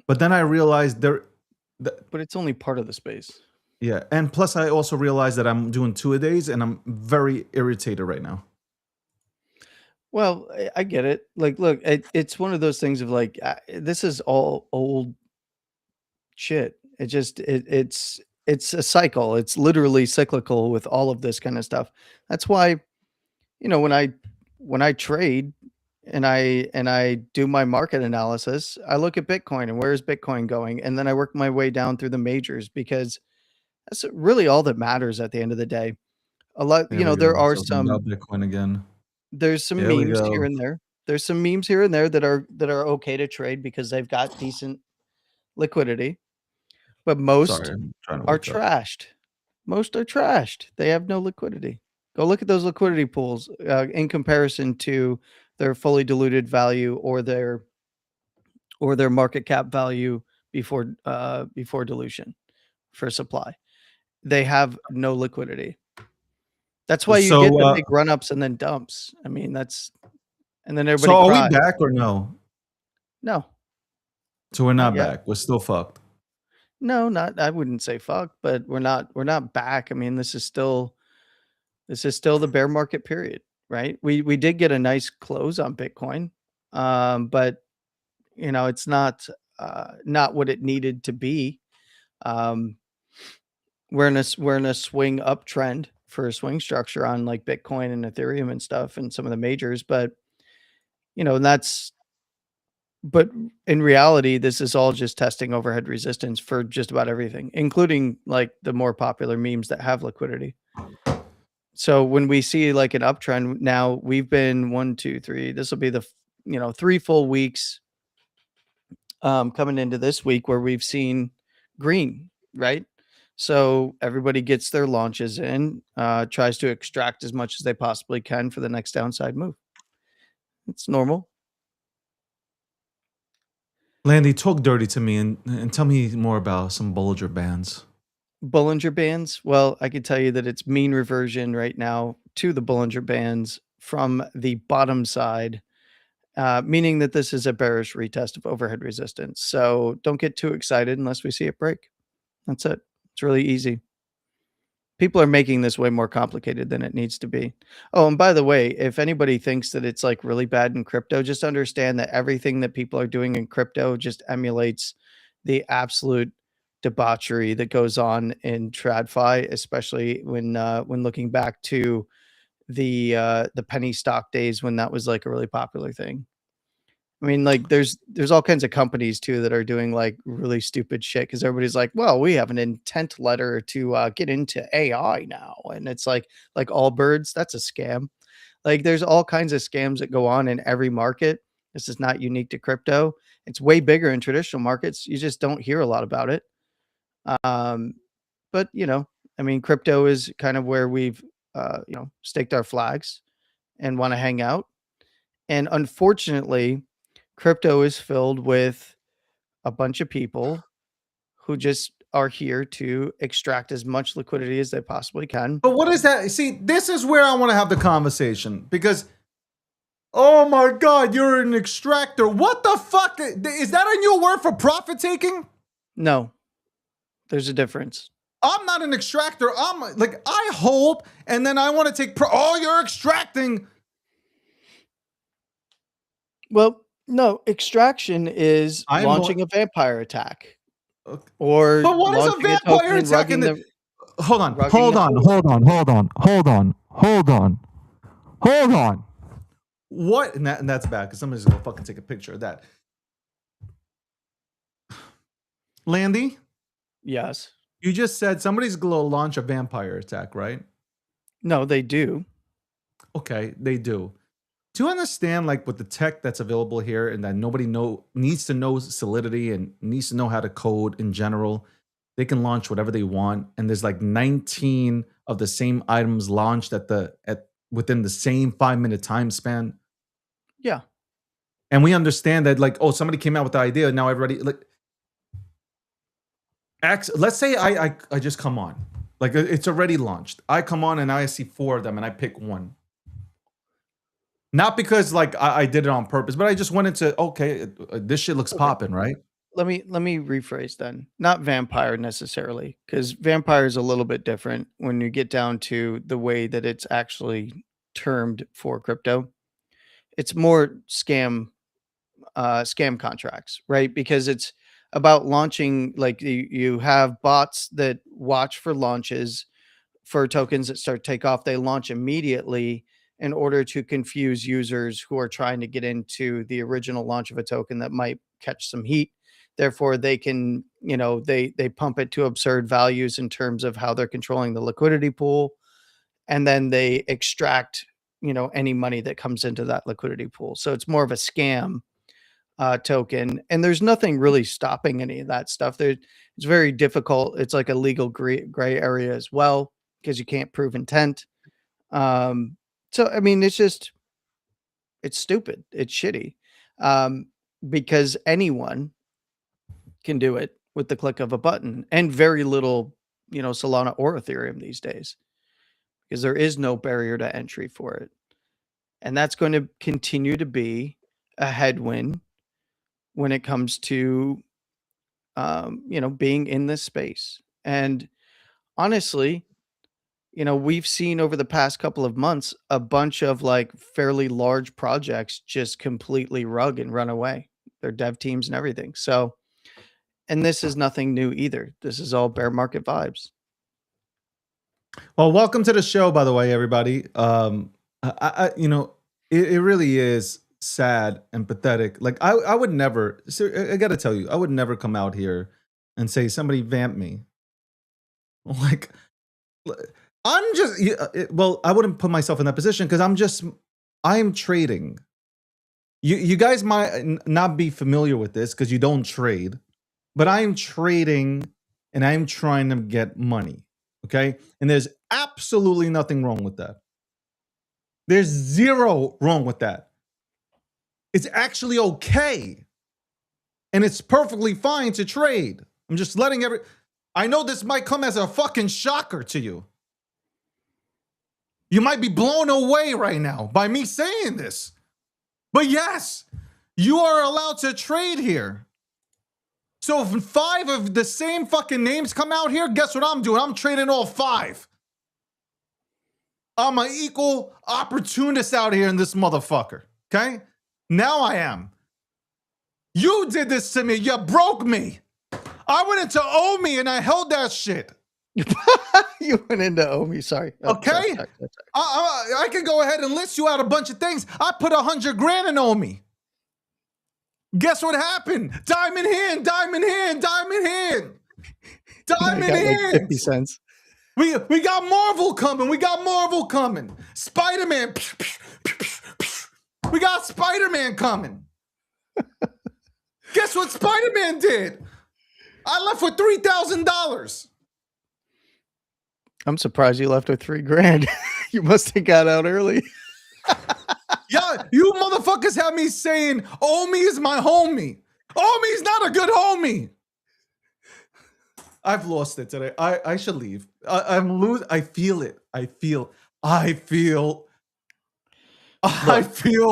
But then I realized but it's only part of the space. Yeah, and plus I also realized that I'm doing 2-a-days, and I'm very irritated right now. Well, I get it. Like, look, it's one of those things of like, this is all old shit. It's a cycle. It's literally cyclical with all of this kind of stuff. That's why, when I trade and I do my market analysis, I look at Bitcoin and where is Bitcoin going, and then I work my way down through the majors because that's really all that matters at the end of the day. A lot, Here we there go. are Talking about Bitcoin again. there's some Here we memes here go. and there. There's some memes here and there that are okay to trade because they've got decent liquidity, but most Sorry, I'm trying to are wake up. trashed. Most are trashed. They have no liquidity. Go look at those liquidity pools in comparison to their fully diluted value or their market cap value before dilution for supply. They have no liquidity. That's why you So, get the big run-ups and then dumps. I mean, and then everybody So are cries. we back or no? No, So we're not yet. back. We're still fucked. no, not. I wouldn't say fuck, but we're not back. I mean, this is still the bear market period, right? We did get a nice close on Bitcoin, but it's not what it needed to be. Um, we're in a swing uptrend for a swing structure on like Bitcoin and Ethereum and stuff and some of the majors, but and but in reality, this is all just testing overhead resistance for just about everything, including like the more popular memes that have liquidity. So when we see like an uptrend now, we've been 1, 2, 3. This will be the 3 full weeks coming into this week where we've seen green, right? So everybody gets their launches in, tries to extract as much as they possibly can for the next downside move. It's normal. Landy, talk dirty to me and tell me more about some Bollinger Bands. Bollinger Bands. Well, I can tell you that it's mean reversion right now to the Bollinger Bands from the bottom side, meaning that this is a bearish retest of overhead resistance. So don't get too excited unless we see it break. That's it. It's really easy. People are making this way more complicated than it needs to be. Oh, and by the way, if anybody thinks that it's like really bad in crypto, just understand that everything that people are doing in crypto just emulates the absolute debauchery that goes on in TradFi, especially when looking back to the penny stock days when that was like a really popular thing. I mean, like there's all kinds of companies too that are doing like really stupid shit because everybody's like, well, we have an intent letter to get into AI now. And it's like Allbirds, that's a scam. Like there's all kinds of scams that go on in every market. This is not unique to crypto. It's way bigger in traditional markets. You just don't hear a lot about it. But I mean, crypto is kind of where we've staked our flags and want to hang out. And unfortunately, crypto is filled with a bunch of people who just are here to extract as much liquidity as they possibly can. But what is that? See, this is where I want to have the conversation because, oh my God, you're an extractor. What the fuck? Is that a new word for profit taking? No, there's a difference. I'm not an extractor. I'm like, I hold and then I want to take, oh, you're extracting. Well, no, extraction is launching a vampire attack. Or but what is a vampire attack? Hold on. What? And that's bad because somebody's gonna fucking take a picture of that. Landy? Yes. You just said somebody's gonna launch a vampire attack, right? No, they do. Okay, they do. Do you understand, like, with the tech that's available here, and that nobody needs to know Solidity and needs to know how to code in general? They can launch whatever they want, and there's like 19 of the same items launched within the same 5-minute time span. Yeah. And we understand that, like, oh, somebody came out with the idea, now everybody like. Let's say I just come on, like it's already launched. I come on and I see 4 of them, and I pick one. Not because like I did it on purpose, but I just went into this shit looks popping, right? Let me rephrase then. Not vampire necessarily, because vampire is a little bit different when you get down to the way that it's actually termed for crypto. It's more scam contracts, right? Because it's about launching, like you have bots that watch for launches for tokens that start to take off. They launch immediately in order to confuse users who are trying to get into the original launch of a token that might catch some heat. Therefore, they can, they pump it to absurd values in terms of how they're controlling the liquidity pool. And then they extract, any money that comes into that liquidity pool. So it's more of a scam token. And there's nothing really stopping any of that stuff. It's very difficult. It's like a legal gray area as well, because you can't prove intent. So, I mean, it's stupid. It's shitty. Because anyone can do it with the click of a button, and very little, Solana or Ethereum these days, because there is no barrier to entry for it. And that's going to continue to be a headwind when it comes to, being in this space. And honestly, we've seen over the past couple of months a bunch of like fairly large projects just completely rug and run away, their dev teams and everything. So, and this is nothing new either. This is all bear market vibes. Well, welcome to the show, by the way, everybody. It really is sad and pathetic. Like I would never. I got to tell you, I would never come out here and say somebody vamped me. Like, I'm just. Well, I wouldn't put myself in that position because I am trading. You guys might not be familiar with this because you don't trade, but I am trading and I'm trying to get money. Okay. And there's absolutely nothing wrong with that. There's zero wrong with that. It's actually okay. And it's perfectly fine to trade. I'm just letting I know this might come as a fucking shocker to you. You might be blown away right now by me saying this. But yes, you are allowed to trade here. So if 5 of the same fucking names come out here, guess what I'm doing? I'm trading all 5. I'm an equal opportunist out here in this motherfucker. Okay? Now I am. You did this to me. You broke me. I went into Omi and I held that shit. You went into Omi, sorry. Okay? Sorry. I can go ahead and list you out a bunch of things. I put 100 grand in Omi. Guess what happened? Diamond hand, diamond hand, diamond hand. Diamond hand. Like 50 cents. We got Marvel coming. We got Marvel coming. Spider-Man. We got Spider-Man coming. Guess what Spider-Man did? I left with $3,000. I'm surprised you left with $3,000. You must have got out early. Yeah, you motherfuckers have me saying Omi is my homie. Omi's not a good homie. I've lost it today. I should leave. I'm losing. I feel it. I feel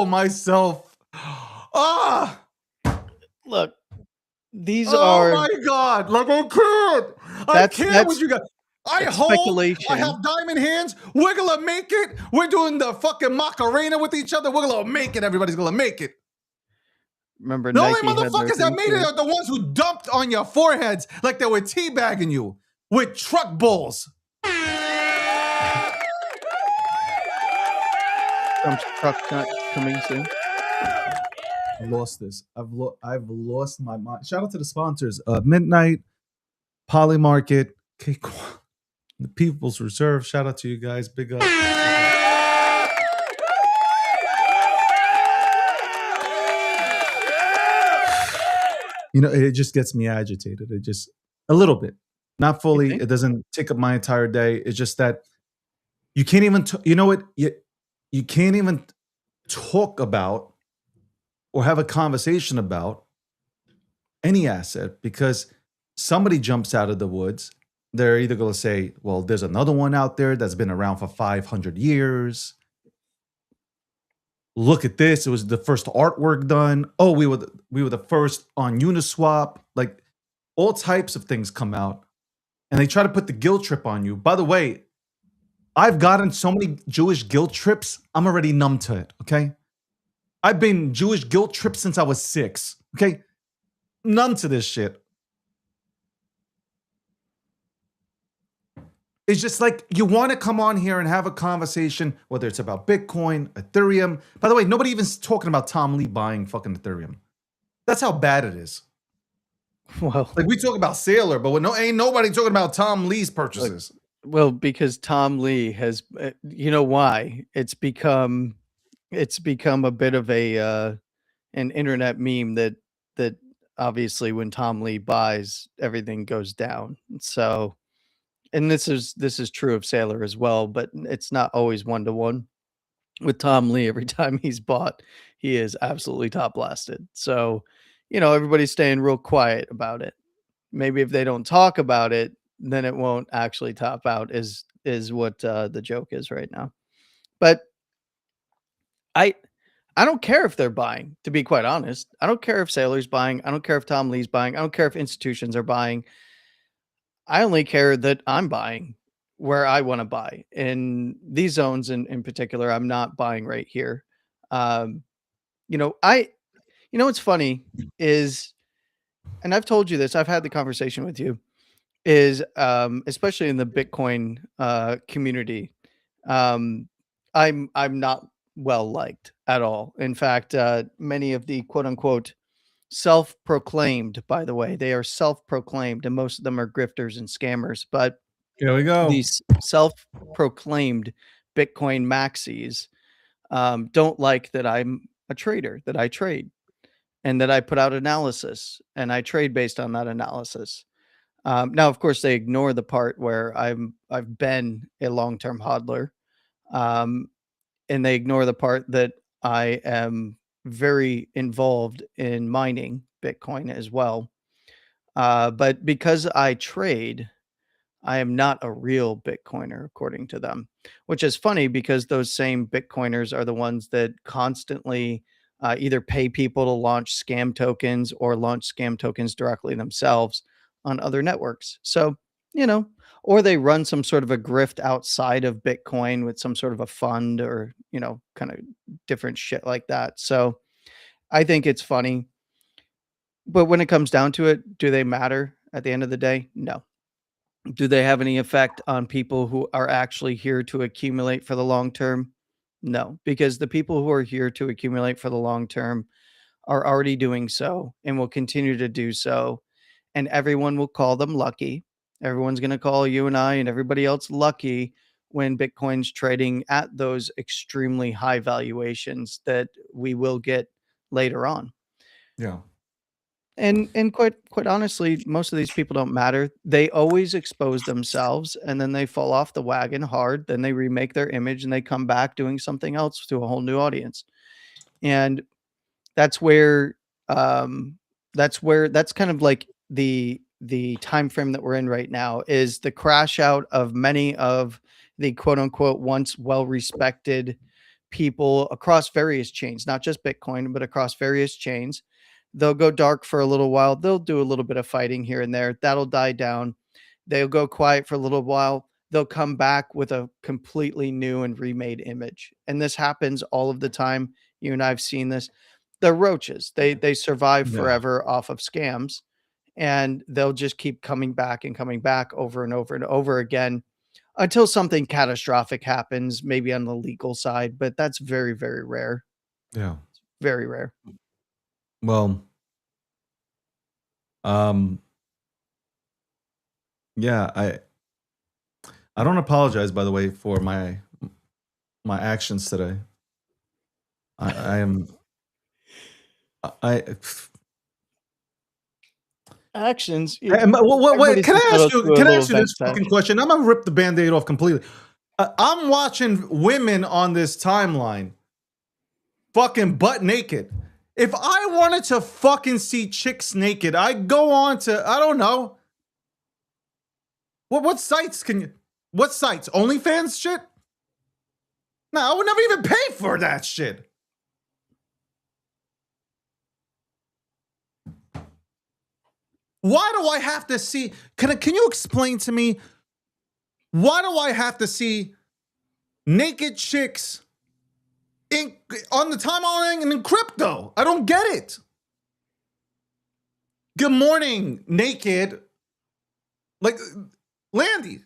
myself. Look, these Oh are. my God. Like, I can't with you guys. I hold. Speculation. I have diamond hands. We're gonna make it. We're doing the fucking Macarena with each other. We're gonna make it. Everybody's gonna make it. Remember, The Nike only had their motherfuckers that thing made too. it are the ones who dumped on your foreheads like they were teabagging you with truck bulls. Trump's truck not coming soon. I've lost this. I've lost my mind. Shout out to the sponsors: Midnight, Polymarket, Cakewalk, the People's Reserve. Shout out to you guys. Big up. it just gets me agitated. It just a little bit, not You fully. think? It doesn't take up my entire day. It's just that you can't even, you know what? You can't even talk about or have a conversation about any asset because somebody jumps out of the woods. They're either going to say, well, there's another one out there that's been around for 500 years. Look at this. It was the first artwork done. Oh, we were the first on Uniswap. Like all types of things come out and they try to put the guilt trip on you. By the way, I've gotten so many Jewish guilt trips. I'm already numb to it. Okay. I've been Jewish guilt trips since I was 6. Okay. Numb to this shit. It's just like you want to come on here and have a conversation, whether it's about Bitcoin, Ethereum. By the way, nobody even's talking about Tom Lee buying fucking Ethereum. That's how bad it is. Well, Like we talk about Sailor, but ain't nobody talking about Tom Lee's purchases. because Tom Lee has, you know why? It's become a bit of a an internet meme that obviously when Tom Lee buys, everything goes down. So, and this is true of Sailor as well, but it's not always one to one. With Tom Lee, every time he's bought, he is absolutely top blasted. So, everybody's staying real quiet about it. Maybe if they don't talk about it, then it won't actually top out. Is what the joke is right now. But I I don't care if they're buying. To be quite honest, I don't care if Sailor's buying. I don't care if Tom Lee's buying. I don't care if institutions are buying. I only care that I'm buying where I want to buy. In these zones in particular, I'm not buying right here. Um, I what's funny is, and I've told you this, I've had the conversation with you, is especially in the Bitcoin community, um, I'm not well liked at all. In fact, many of the quote unquote self-proclaimed, by the way, they are self-proclaimed, and most of them are grifters and scammers, but Here we go. these self-proclaimed Bitcoin maxis don't like that I'm a trader, that I trade, and that I put out analysis and I trade based on that analysis. Now, of course, they ignore the part where I've been a long-term hodler, um, and they ignore the part that I am very involved in mining Bitcoin as well. But because I trade, I am not a real Bitcoiner, according to them, which is funny because those same Bitcoiners are the ones that constantly either pay people to launch scam tokens or launch scam tokens directly themselves on other networks. So, you know, or they run some sort of a grift outside of Bitcoin with some sort of a fund or, kind of different shit like that. So I think it's funny. But when it comes down to it, do they matter at the end of the day? No. Do they have any effect on people who are actually here to accumulate for the long term? No, because the people who are here to accumulate for the long term are already doing so and will continue to do so. And everyone will call them lucky. Everyone's going to call you and I and everybody else lucky when Bitcoin's trading at those extremely high valuations that we will get later on. Yeah. And quite honestly, most of these people don't matter. They always expose themselves and then they fall off the wagon hard. Then they remake their image and they come back doing something else to a whole new audience. And that's where that's kind of like the time frame that we're in right now is the crash out of many of the quote unquote once well respected people across various chains, not just Bitcoin, but across various chains. They'll go dark for a little while. They'll do a little bit of fighting here and there. That'll die down. They'll go quiet for a little while. They'll come back with a completely new and remade image. And this happens all of the time. You and I've seen this. They're roaches. They survive Yeah. forever off of scams, and they'll just keep coming back and coming back over and over and over again until something catastrophic happens, maybe on the legal side, but that's very, very rare. Yeah. Very rare. Well, yeah, I don't apologize, by the way, for my actions today. I am I actions. Wait, can I ask you? Can I ask you this Venn fucking question? I'm gonna rip the band-aid off completely. I'm watching women on this timeline, fucking butt naked. If I wanted to fucking see chicks naked, I'd go on to I don't know. What sites can you? What sites? OnlyFans shit? No, I would never even pay for that shit. Why do I have to see? Can you explain to me why do I have to see naked chicks on the timeline and in crypto? I don't get it. Good morning, naked. Like Landy.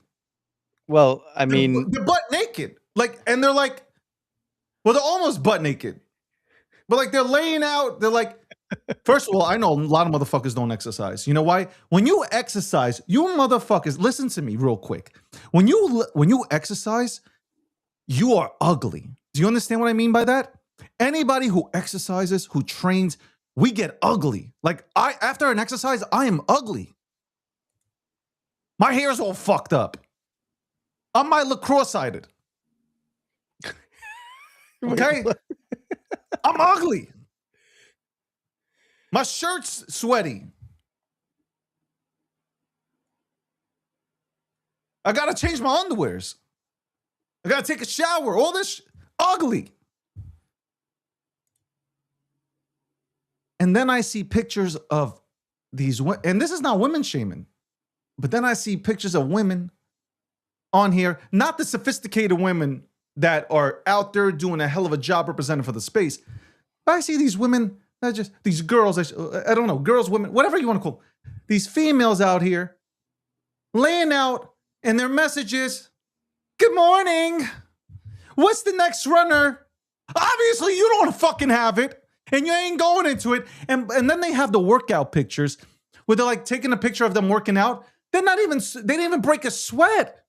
Well, I mean, they're butt naked. Like, and they're like, well, they're almost butt naked. But like they're laying out, they're like, first of all, I know a lot of motherfuckers don't exercise. You know why? When you exercise, you motherfuckers, listen to me real quick. When you exercise, you are ugly. Do you understand what I mean by that? Anybody who exercises, who trains, we get ugly. Like after an exercise, I am ugly. My hair's all fucked up. I'm my lacrosse-sided. Okay? I'm ugly. My shirt's sweaty. I gotta change my underwears. I gotta take a shower. All this ugly. And then I see pictures of these, and this is not women shaming, but then I see pictures of women on here, not the sophisticated women that are out there doing a hell of a job representing for the space. But I see these women, just these girls, I don't know, girls, women, whatever you want to call them, these females out here laying out, and their messages, good morning. What's the next runner? Obviously, you don't fucking have it, and you ain't going into it. And then they have the workout pictures where they're like taking a picture of them working out. They didn't even break a sweat.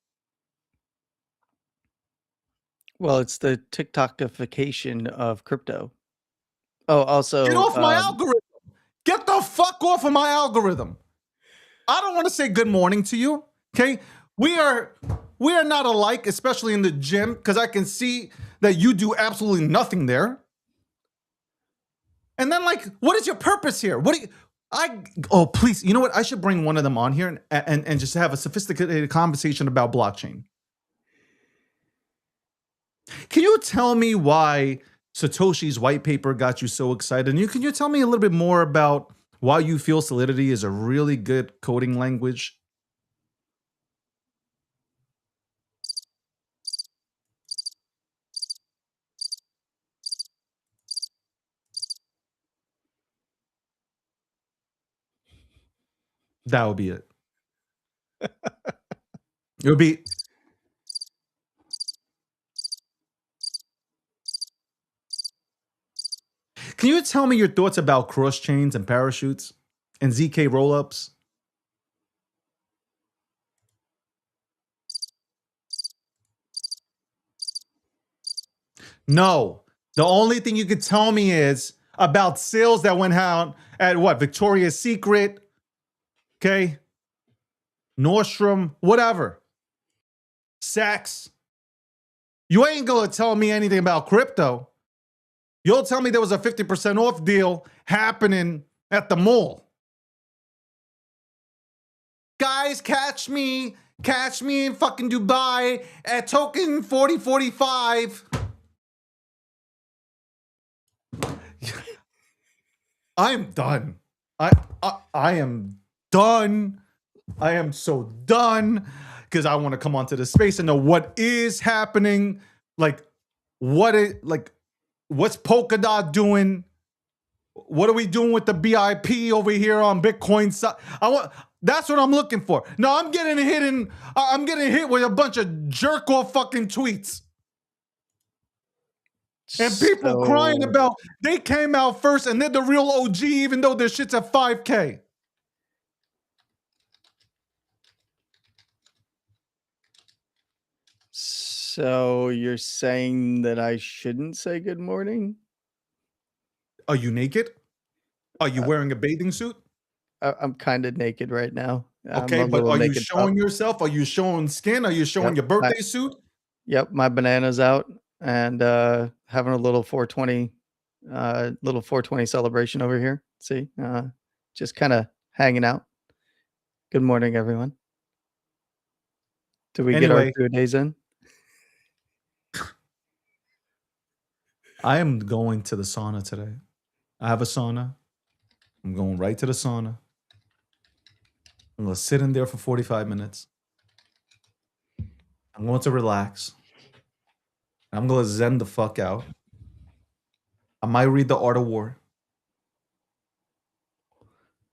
well, it's the TikTokification of crypto. Oh, also, Get off my algorithm. Get the fuck off of my algorithm. I don't want to say good morning to you. Okay. We are not alike, especially in the gym, because I can see that you do absolutely nothing there. And then, like, what is your purpose here? Oh, please. You know what? I should bring one of them on here and just have a sophisticated conversation about blockchain. Can you tell me why Satoshi's white paper got you so excited? And can you tell me a little bit more about why you feel Solidity is a really good coding language? That would be it. It would be. Can you tell me your thoughts about cross chains and parachutes and ZK rollups? No. The only thing you could tell me is about sales that went out at what? Victoria's Secret, okay? Nordstrom, whatever. Saks. You ain't gonna tell me anything about crypto. You'll tell me there was a 50% off deal happening at the mall. Guys, catch me in fucking Dubai at token 4045. I'm done. I am done. I am so done because I want to come onto the space and know what is happening. Like, what's Polkadot doing? What are we doing with the BIP over here on Bitcoin? That's what I'm looking for. No, I'm getting hit with a bunch of jerk off fucking tweets. And people crying about they came out first and they're the real OG, even though their shit's at 5K. So you're saying that I shouldn't say good morning? Are you naked? Are you wearing a bathing suit? I'm kind of naked right now. I'm Okay, a but little are you naked showing pup. yourself? Are you showing skin? Are you showing Yep. your birthday suit? Yep, my banana's out and having a little 420 celebration over here. See? Just kind of hanging out. Good morning, everyone. Did we get our Anyway, 2 days in? I am going to the sauna today. I have a sauna. I'm going right to the sauna. I'm going to sit in there for 45 minutes. I'm going to relax. I'm going to zen the fuck out. I might read The Art of War.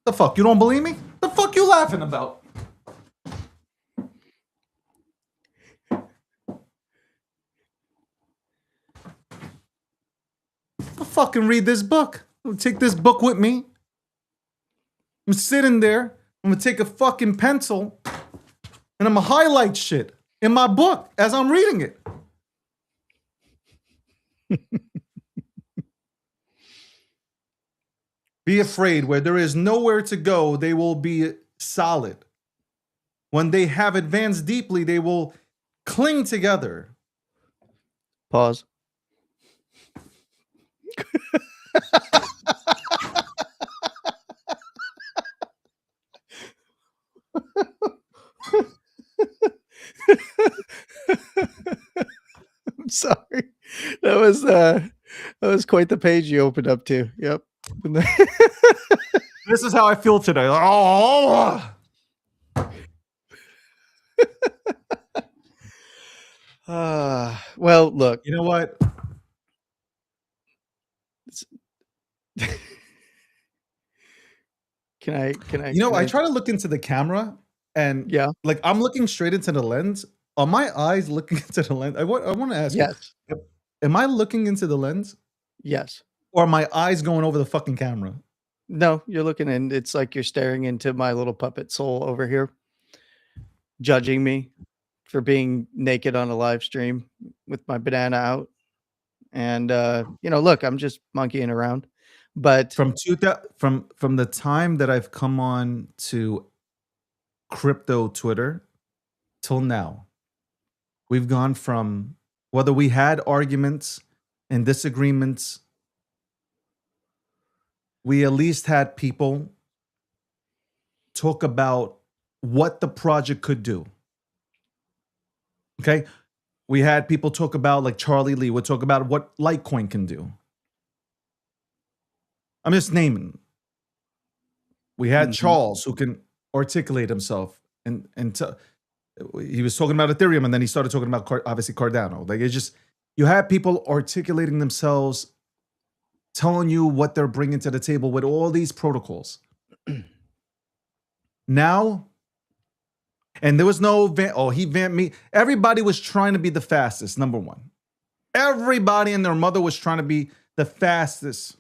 The fuck? You don't believe me? The fuck you laughing about? I'll fucking read this book. I'm gonna take this book with me. I'm sitting there. I'm gonna take a fucking pencil and I'm gonna highlight shit in my book as I'm reading it. Be afraid. Where there is nowhere to go, they will be solid. When they have advanced deeply, they will cling together. Pause. I'm sorry. That was quite the page you opened up to. Yep. This is how I feel today. Oh. Well, look. You know what? Can I? You know, can I try to look into the camera and Yeah. like I'm looking straight into the lens. Are my eyes looking into the lens? I want to ask you, Yes. am I looking into the lens Yes. or are my eyes going over the fucking camera? No, you're looking in. It's like you're staring into my little puppet soul over here, judging me for being naked on a live stream with my banana out. And look, I'm just monkeying around. But From the time that I've come on to crypto Twitter till now, we've gone from whether we had arguments and disagreements, we at least had people talk about what the project could do. Okay? We had people talk about, like Charlie Lee would talk about what Litecoin can do. I'm just naming. We had Charles who can articulate himself and he was talking about Ethereum and then he started talking about obviously Cardano. Like it's just you have people articulating themselves, telling you what they're bringing to the table with all these protocols. Now, and there was no he vamped me. Everybody was trying to be the fastest, number one. Everybody and their mother was trying to be the fastest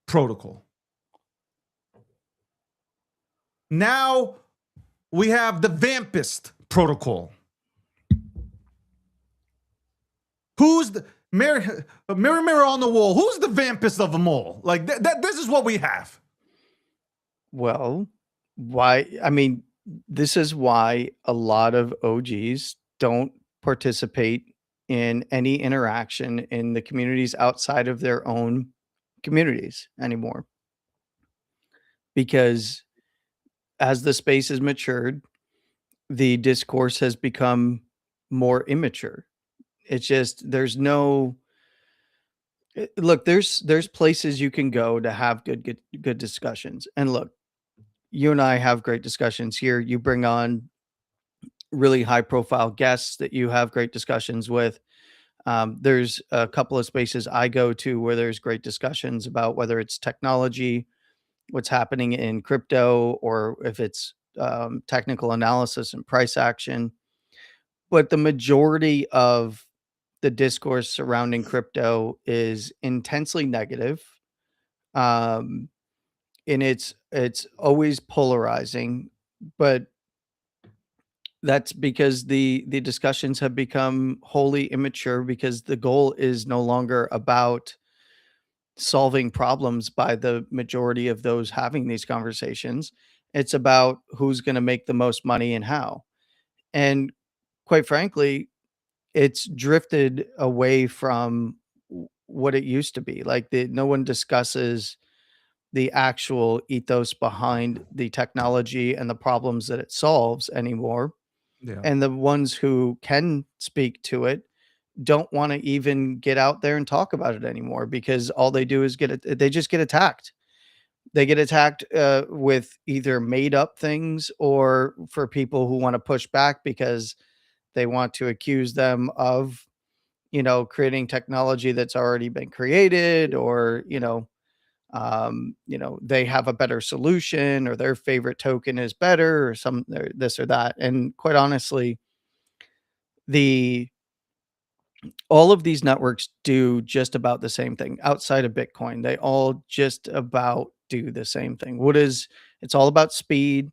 protocol. Now we have the vampist protocol. Who's the mirror on the wall? Who's the vampist of them all? Like this is what we have. Well, why? I mean, this is why a lot of OGs don't participate in any interaction in the communities outside of their own communities anymore. Because as the space has matured, the discourse has become more immature. It's just there's no look, there's places you can go to have good discussions. And look, you and I have great discussions here. You bring on really high profile guests that you have great discussions with. There's a couple of spaces I go to where there's great discussions about whether it's technology, what's happening in crypto, or if it's technical analysis and price action. But the majority of the discourse surrounding crypto is intensely negative. And it's always polarizing, but that's because the discussions have become wholly immature because the goal is no longer about solving problems by the majority of those having these conversations. It's about who's going to make the most money and how. And quite frankly, it's drifted away from what it used to be. Like no one discusses the actual ethos behind the technology and the problems that it solves anymore. Yeah. And the ones who can speak to it don't want to even get out there and talk about it anymore, because all they do is they just get attacked. They get attacked with either made up things, or for people who want to push back because they want to accuse them of, creating technology that's already been created, or, they have a better solution, or their favorite token is better, or or this or that. And quite honestly, the all of these networks do just about the same thing outside of Bitcoin. They all just about do the same thing. It's all about speed.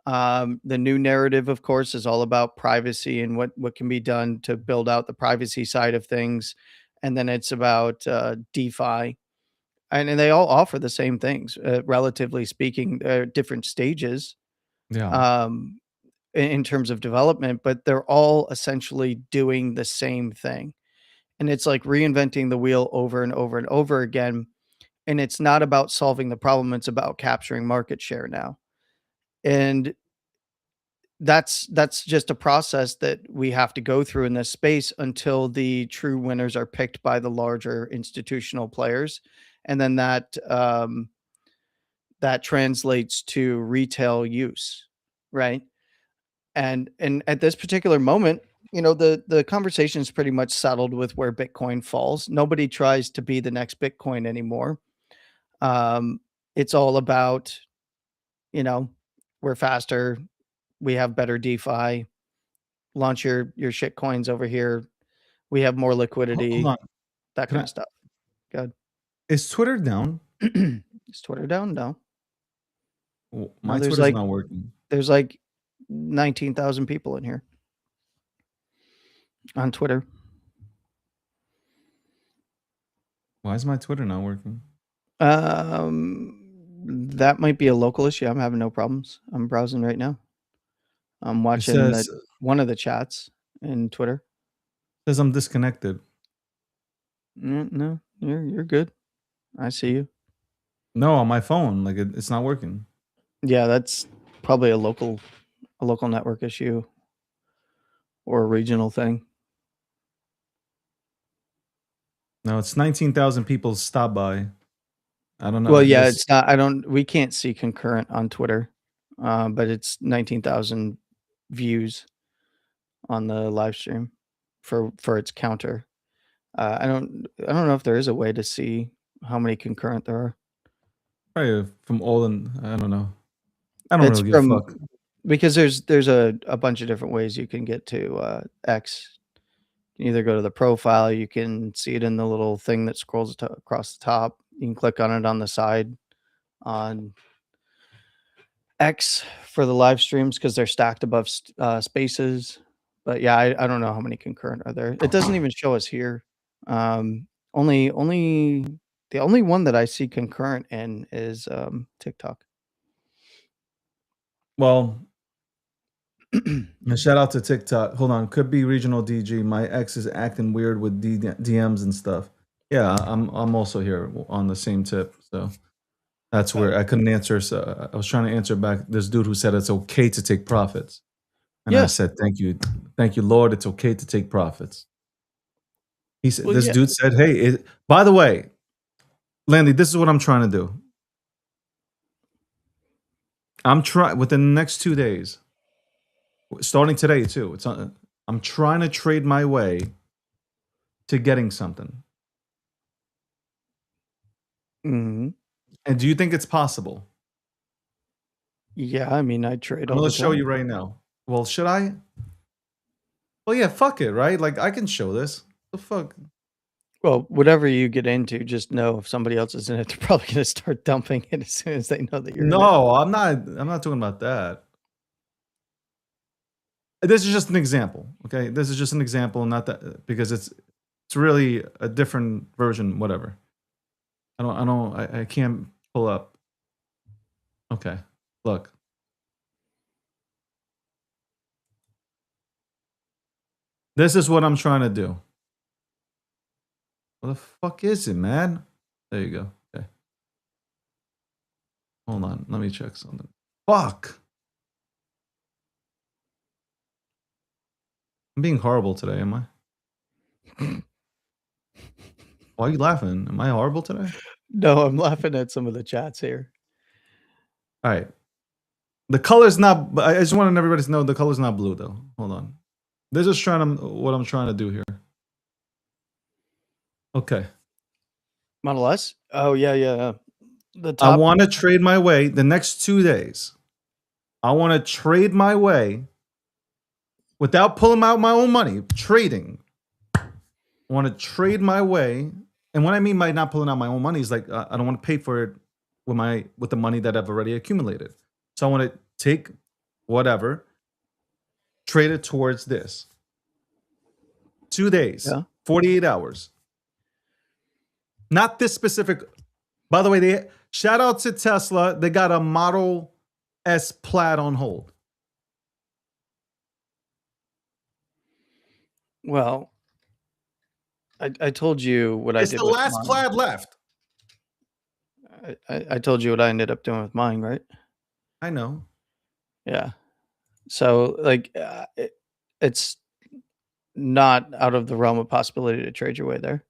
The new narrative, of course, is all about privacy and what can be done to build out the privacy side of things. And then it's about DeFi, and they all offer the same things, relatively speaking, different stages Yeah. um, in terms of development, but they're all essentially doing the same thing. And it's like reinventing the wheel over and over and over again. And it's not about solving the problem, it's about capturing market share now. And that's just a process that we have to go through in this space until the true winners are picked by the larger institutional players. And then that translates to retail use, right? And at this particular moment, the conversation is pretty much settled with where Bitcoin falls. Nobody tries to be the next Bitcoin anymore. It's all about, we're faster, we have better DeFi, launch your shit coins over here, we have more Hold liquidity, on. that Can kind I, of stuff. Good. is Twitter down? Is Twitter down? No. Oh, No, my Twitter's not working. there's like 19,000 people in here on Twitter. Why is my Twitter not working? That might be a local issue. I'm having no problems. I'm browsing right now. I'm It watching says one of the chats in Twitter. I'm disconnected. No, you're good. I see you. No, on my phone, like it's not working. Yeah, that's probably a local network issue or a regional thing. No, it's 19,000 people stop by. I don't know. Well, yeah, it's not. We can't see concurrent on Twitter, but it's 19,000 views on the live stream for its counter. I don't know if there is a way to see how many concurrent there are. Probably from all in. I don't know. I don't It's really give a from fuck. because there's a bunch of different ways you can get to X. You can either go to the profile, you can see it in the little thing that scrolls across the top. You can click on it on the side on X for the live streams because they're stacked above spaces. But yeah, I don't know how many concurrent are there. It doesn't even show us here. Only the only one that I see concurrent in is TikTok. Well, a shout out to TikTok. Hold on, could be regional DG. My ex is acting weird with DMs and stuff. Yeah, I'm also here on the same tip. So that's where I couldn't answer. So I was trying to answer back this dude who said it's okay to take profits, and I Yeah. said thank you, Lord. It's okay to take profits. He said Well, this yeah. dude said, hey, by the way, Landy, this is what I'm trying to do. I'm trying within the next 2 days, starting today too. I'm trying to trade my way to getting something. Mhm. And do you think it's possible? Yeah, I mean, I trade I'm all gonna the show time. you right now. Well, should I? Well, yeah, fuck it, right? Like I can show this. The fuck? Well, whatever you get into, just know if somebody else is in it, they're probably gonna start dumping it as soon as they know that you're in it. No, I'm not. I'm not talking about that. This is just an example, okay? This is just an example, not that because it's really a different version. Whatever. I can't pull up. Okay, look. This is what I'm trying to do. What the fuck is it, man? There you go. Okay. Hold on. Let me check something. Fuck. I'm being horrible today, am I? Why are you laughing? Am I horrible today? No, I'm laughing at some of the chats here. All right. The color's not. I just wanted everybody to know the color's not blue, though. Hold on. This is what I'm trying to do here. Okay. Model S? Oh, yeah. The I top. want to trade my way the next 2 days. I want to trade my way without pulling out my own money. Trading. I want to trade my way, and what I mean by not pulling out my own money is like I don't want to pay for it with the money that I've already accumulated. So I want to take whatever, trade it towards this. 2 days, Yeah. 48 hours. Not this specific. By the way, shout out to Tesla. They got a Model S Plaid on hold. Well, I told you what I It's did the with last mine. Plaid left. I told you what I ended up doing with mine, right? I know. Yeah. So, like, it's not out of the realm of possibility to trade your way there.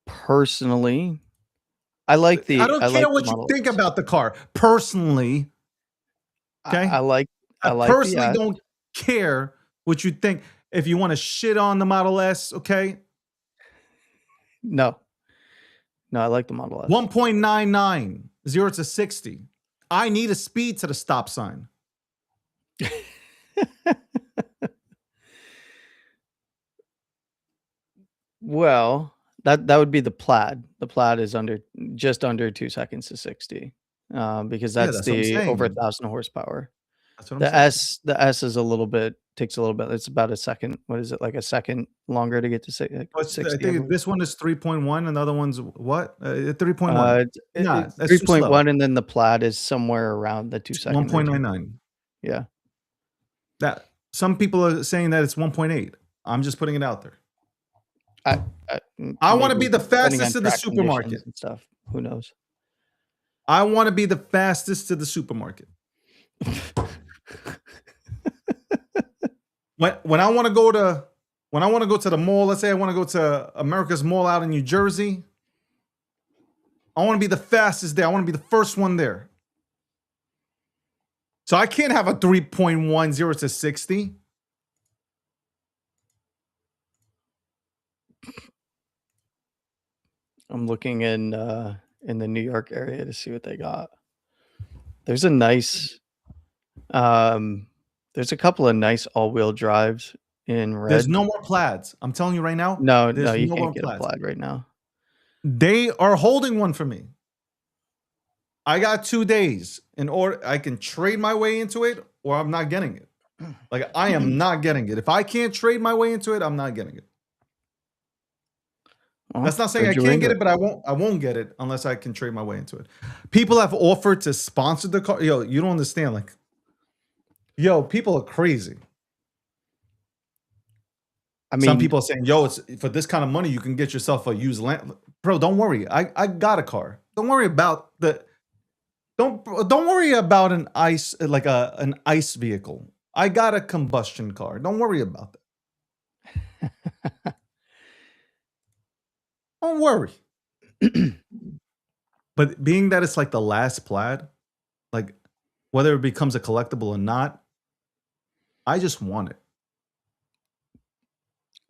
Personally, I like the I don't care what you Model think S. about the car. Personally, okay? I like I the personally S. don't care what you think. If you want to shit on the Model S, okay? No, I like the Model S. 1.99, 0 to 60. I need a speed to the stop sign. Well, that would be the Plaid. The Plaid is just under 2 seconds to 60, because Yeah, that's that's what I'm the over saying. 1,000 horsepower. That's what I'm saying. The S is takes a little bit. It's about a second. What is it, like a second longer to get to I 60? I think believe? this one is 3.1 and the other one's what? 3.1. Nah, It's that's too slow. 3.1, and then the Plaid is somewhere around the 2 second region. 1.99. Yeah. That some people are saying that it's 1.8. I'm just putting it out there. I want to Maybe be the depending fastest on to the track supermarket. conditions and stuff. Who knows? I want to be the fastest to the supermarket. When I want to go to the mall, let's say I want to go to America's Mall out in New Jersey, I want to be the fastest there. I want to be the first one there. So I can't have a 3.1 0 to 60. I'm looking in the New York area to see what they got. There's a nice there's a couple of nice all-wheel drives in red. There's no more Plaids. I'm telling you right now. No, there's you no can't more get a Plaids. Plaid right now. They are holding one for me. I got 2 days in order. I can trade my way into it, or I'm not getting it. Like I am not getting it. If I can't trade my way into it, I'm not getting it. Well, That's not saying I trade your way can't get into it, but I won't get it unless I can trade my way into it. People have offered to sponsor the car. Yo, you don't understand. Like, yo, people are crazy. I mean, Some people are saying, yo, it's for this kind of money, you can get yourself a used land. Bro, don't worry. I got a car. Don't worry about don't worry about an ice vehicle. I got a combustion car. Don't worry about that. Don't worry. But being that it's like the last Plaid, like whether it becomes a collectible or not, I just want it.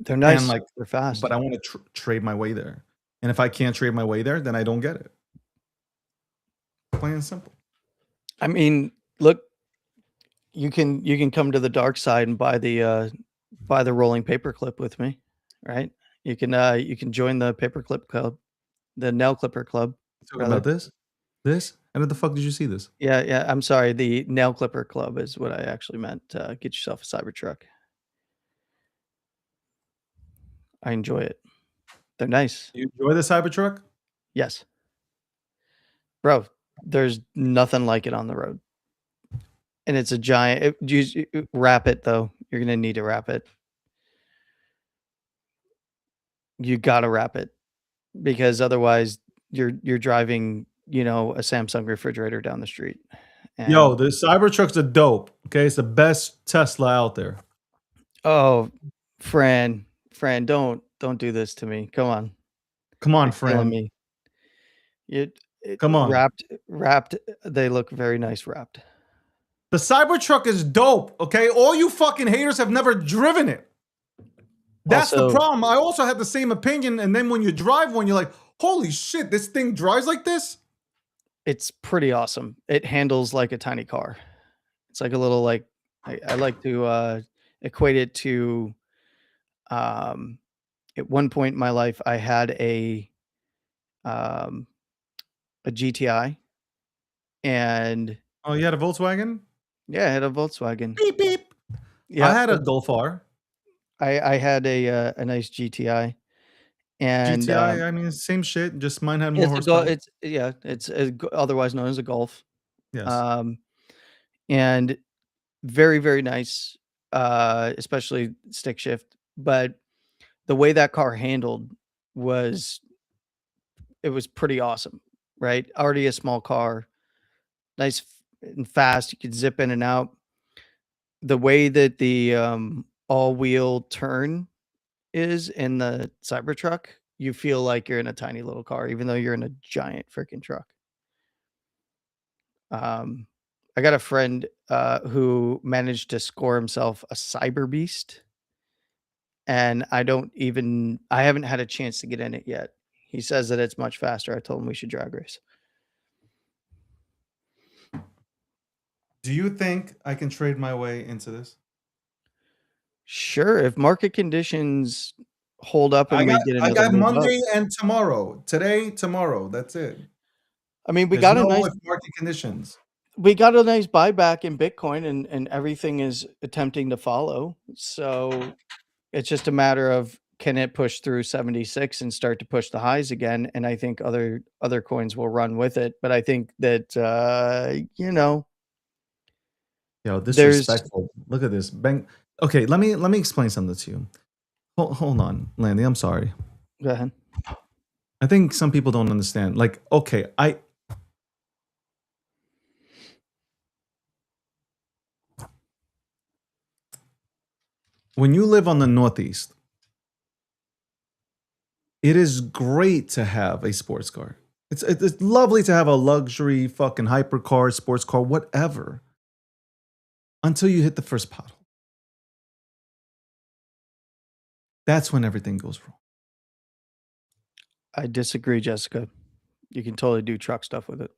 they're nice. And like, They're fast. but I want to trade my way there. And if I can't trade my way there, then I don't get it. Plain and simple. I mean, look, you can come to the dark side and buy the rolling paperclip with me, right? You can join the paperclip club, the nail clipper club. Talking about this? How the fuck did you see this? Yeah. I'm sorry. The nail clipper club is what I actually meant. Get yourself a Cybertruck. I enjoy it. They're nice. You enjoy the Cybertruck? Yes. Bro, there's nothing like it on the road. And it's a giant wrap it though. You're gonna need to wrap it. You gotta wrap it because otherwise you're driving, you know, a Samsung refrigerator down the street. Yo, And the Cybertrucks are dope. Okay, it's the best Tesla out there. oh, Fran, don't do this to me. Come on. Come on, You're killing friend. me. Come on. Wrapped, they look very nice wrapped. The Cybertruck is dope. Okay, all you fucking haters have never driven it. That's the Also- problem. I also had the same opinion, and then when you drive one, you're like, "Holy shit, this thing drives like this." It's pretty awesome. It handles like a tiny car. It's like a little like I like to equate it to at one point in my life I had a GTI and Oh, you had a Volkswagen? yeah, I had a Volkswagen. Beep beep. Yeah, I had a Golf R. I had a nice GTI and GTI. I mean, same shit. Just mine had more it's a horsepower. it's otherwise known as a Golf. Yes. And very, very nice, especially stick shift. But the way that car handled was pretty awesome, right? Already a small car, nice and fast. You could zip in and out. The way that the all-wheel turn is in the Cybertruck, you feel like you're in a tiny little car, even though you're in a giant freaking truck. I got a friend who managed to score himself a Cyber Beast, and I haven't had a chance to get in it yet. He says that it's much faster. I told him we should drag race. Do you think I can trade my way into this? Sure, if market conditions hold up and I we got, get I another got move up. Monday and tomorrow. Today, tomorrow. That's it. I mean, we There's got a no nice if market conditions. buyback in Bitcoin and everything is attempting to follow. So it's just a matter of can it push through 76 and start to push the highs again? And I think other coins will run with it. But I think that you know, Yo, disrespectful. Look at this. Bang. Okay, let me explain something to you. Hold on, Landy. I'm sorry. go ahead. I think some people don't understand. Like, okay, when you live on the Northeast, it is great to have a sports car. It's lovely to have a luxury fucking hypercar, sports car, whatever. Until you hit the first pothole. That's when everything goes wrong. I disagree, Jessica. You can totally do truck stuff with it.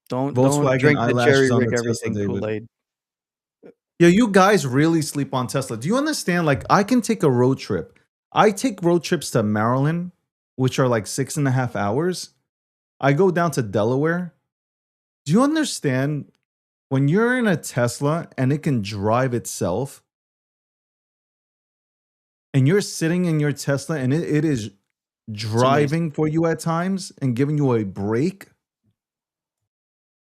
Don't Volkswagen drink the eyelashes jerry on the rig Tesla, everything David. Kool-Aid. Yeah, you guys really sleep on Tesla. Do you understand? Like, I can take a road trip. I take road trips to Maryland, which are like 6.5 hours. I go down to Delaware. Do you understand? When you're in a Tesla and it can drive itself, and you're sitting in your Tesla and it is driving for you at times and giving you a break,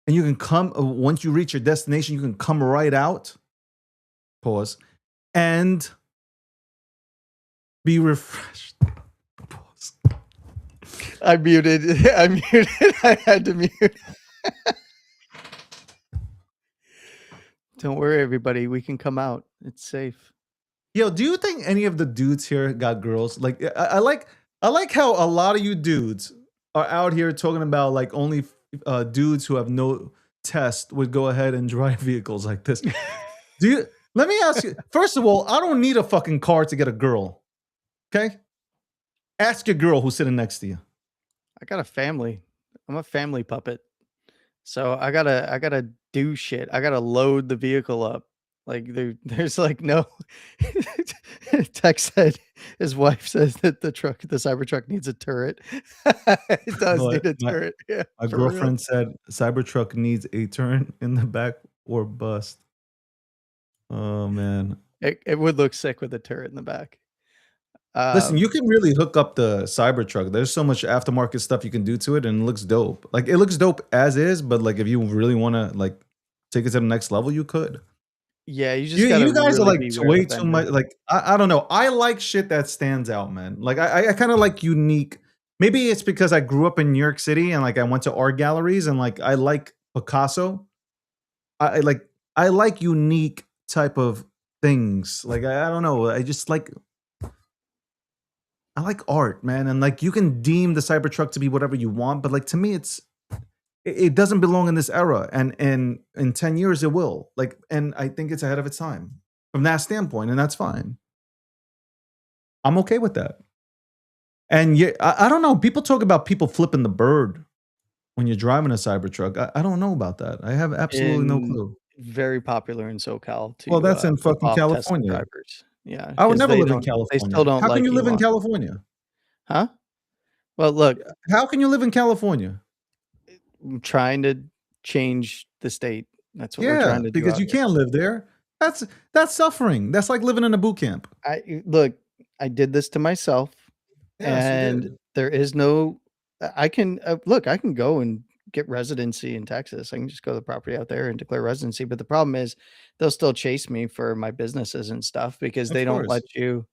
and you can come, once you reach your destination, you can come right out, pause, and be refreshed. Pause. I muted. I muted. I had to mute. Don't worry, everybody. We can come out. It's safe. Yo, do you think any of the dudes here got girls? Like, I like how a lot of you dudes are out here talking about like only dudes who have no test would go ahead and drive vehicles like this. Let me ask you, first of all, I don't need a fucking car to get a girl. Okay? Ask your girl who's sitting next to you. I got a family. I'm a family puppet. So I gotta do shit. I gotta load the vehicle up. Like there's like no Tex said his wife says that the Cybertruck needs a turret. It does No, need a turret. Yeah. My for real. girlfriend said Cybertruck needs a turn in the back or bust. Oh man. It would look sick with a turret in the back. Listen, you Um, can really hook up the Cybertruck. There's so much aftermarket stuff you can do to it, and it looks dope. Like it looks dope as is, but like if you really want to like take it to the next level, you could. yeah, you just You gotta guys are really like beware the way too vendor. much. Like I don't know. I like shit that stands out, man. Like I kind of like unique. Maybe it's because I grew up in New York City and like I went to art galleries and like I like Picasso. I like I like unique type of things. Like I don't know. I like art, man, and like you can deem the Cybertruck to be whatever you want, but like to me, it doesn't belong in this era, and in 10 years it will. Like, and I think it's ahead of its time from that standpoint, and that's fine. I'm okay with that. And yeah, I don't know. People talk about people flipping the bird when you're driving a Cybertruck. I don't know about that. I have absolutely no In clue. very popular in SoCal Well, to that's in flip fucking off Tesla California. drivers. Yeah, I would because never live in they still California. don't How can like you live in Elon. California? Huh? Well, look, How can you live in California? I'm trying to change the state. That's what we're Yeah, trying to do because out you here. can't live there. That's that's suffering. That's like living in a boot camp. Look, I did this to myself, Yes, you and did. there is no. I can look. I can go and get residency in Texas. I can just go to the property out there and declare residency. But the problem is, they'll still chase me for my businesses and stuff because Of they don't course. let you.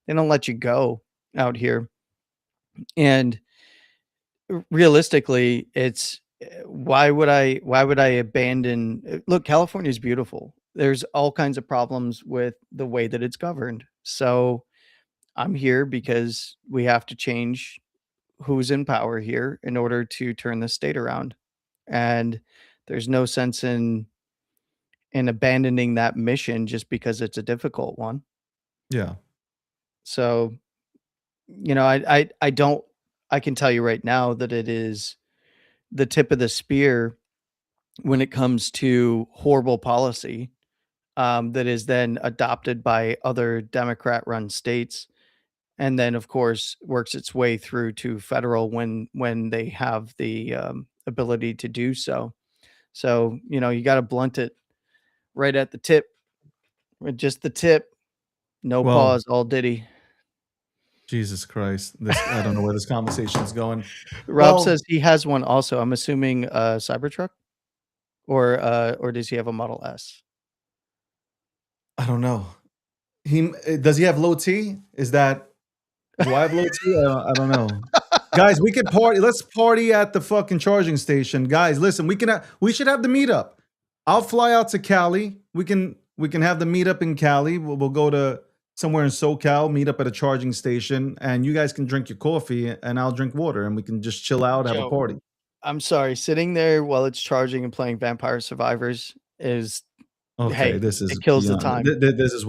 They don't let you go out here. And realistically, it's why would I abandon look, California is beautiful. There's all kinds of problems with the way that it's governed. So I'm here because we have to change who's in power here in order to turn the state around. And there's no sense in abandoning that mission just because it's a difficult one. Yeah. So, I don't I can tell you right now that it is the tip of the spear when it comes to horrible policy that is then adopted by other Democrat run states and then of course works its way through to federal when they have the ability to do so. So, you got to blunt it right at the tip with just the tip, no Well, pause, all diddy. Jesus Christ. This I don't know where this conversation is going. Rob Well, says he has one also. I'm assuming a Cybertruck or does he have a Model S? I don't know. Does he have low T? Is that do I have low T? I don't know. Guys, we could party. Let's party at the fucking charging station. Guys, listen, we should have the meetup. I'll fly out to Cali. We can have the meetup in Cali. We'll go to somewhere in SoCal, meet up at a charging station, and you guys can drink your coffee and I'll drink water and we can just chill out, have a Joe, party. I'm sorry, sitting there while it's charging and playing Vampire Survivors is Okay, hey, this is it kills the beyond. time. This is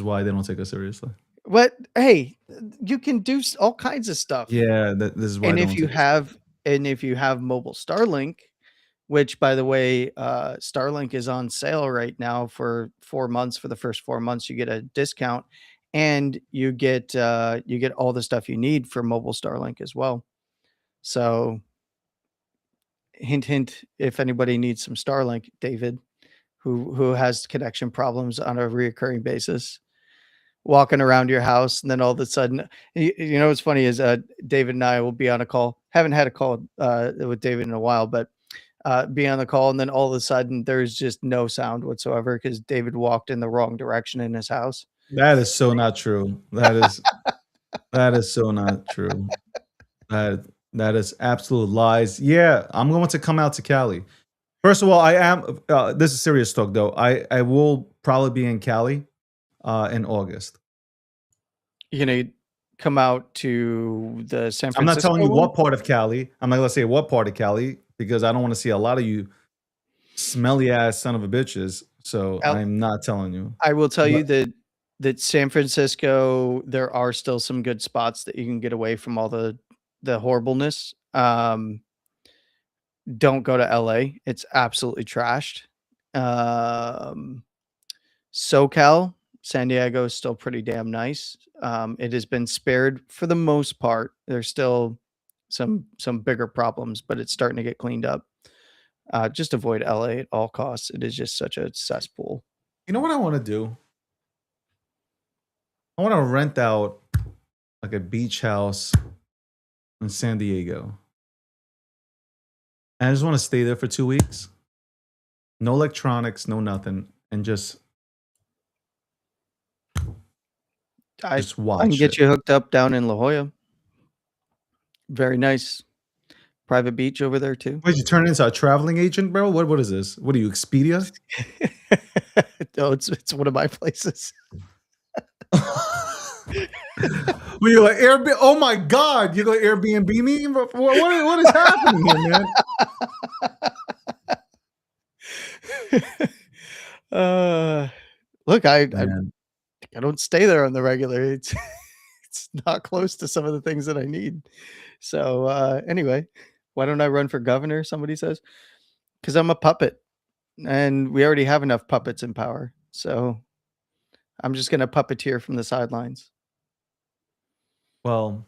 why they don't take us seriously. What hey, you can do all kinds of stuff. Yeah, this is why And they if don't you take us have and if you have mobile Starlink, which by the way, Starlink is on sale right now for 4 months. For the first 4 months, you get a discount and you get all the stuff you need for mobile Starlink as well. So hint hint, if anybody needs some Starlink, David, who has connection problems on a reoccurring basis, walking around your house, and then all of a sudden, what's funny is David and I will be on a call. Haven't had a call with David in a while, but be on the call, and then all of a sudden there's just no sound whatsoever because David walked in the wrong direction in his house. That is so not true. That is so not true. That is absolute lies. Yeah, I'm going to come out to Cali. First of all, I am. This is serious talk, though. I will probably be in Cali, in August. You're gonna come out to the San I'm not telling Francisco you one? what part of Cali. I'm not gonna say what part of Cali because I don't want to see a lot of you smelly ass son of a bitches. So Al- I'm not telling you. I will tell But you that San Francisco, there are still some good spots that you can get away from all the horribleness. Don't go to LA. It's absolutely trashed. Um, SoCal, San Diego is still pretty damn nice. It has been spared for the most part. There's still some bigger problems, but it's starting to get cleaned up. Just avoid LA at all costs. It is just such a cesspool. you know what I want to do? I want to rent out like a beach house in San Diego. And I just want to stay there for 2 weeks. No electronics, no nothing, and just I watch I can get it. you hooked up down in La Jolla. Very nice. Private beach over there too. Wait, you turn into a traveling agent, bro? What is this? What are you, Expedia? No, it's one of my places. Well, you're like Airbnb. Oh my God, you're going to Airbnb me? What is happening here, man? Look, I Man. don't stay there on the regular. It's it's not close to some of the things that I need. So anyway, why don't I run for governor? Somebody says, because I'm a puppet, and we already have enough puppets in power. So I'm just gonna puppeteer from the sidelines. Well,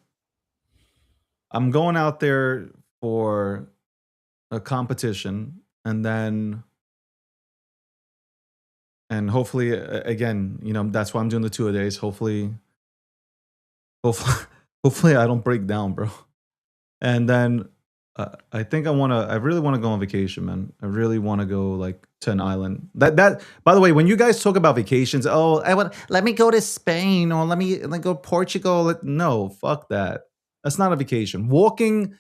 I'm going out there for a competition, and hopefully, again, that's why I'm doing the 2-a-days. Hopefully, hopefully I don't break down, bro. And then I think I really want to go on vacation, man. I really want to go like to an island. That by the way, when you guys talk about vacations, let me go to Spain or let me go to Portugal. No, fuck that. That's not a vacation. Walking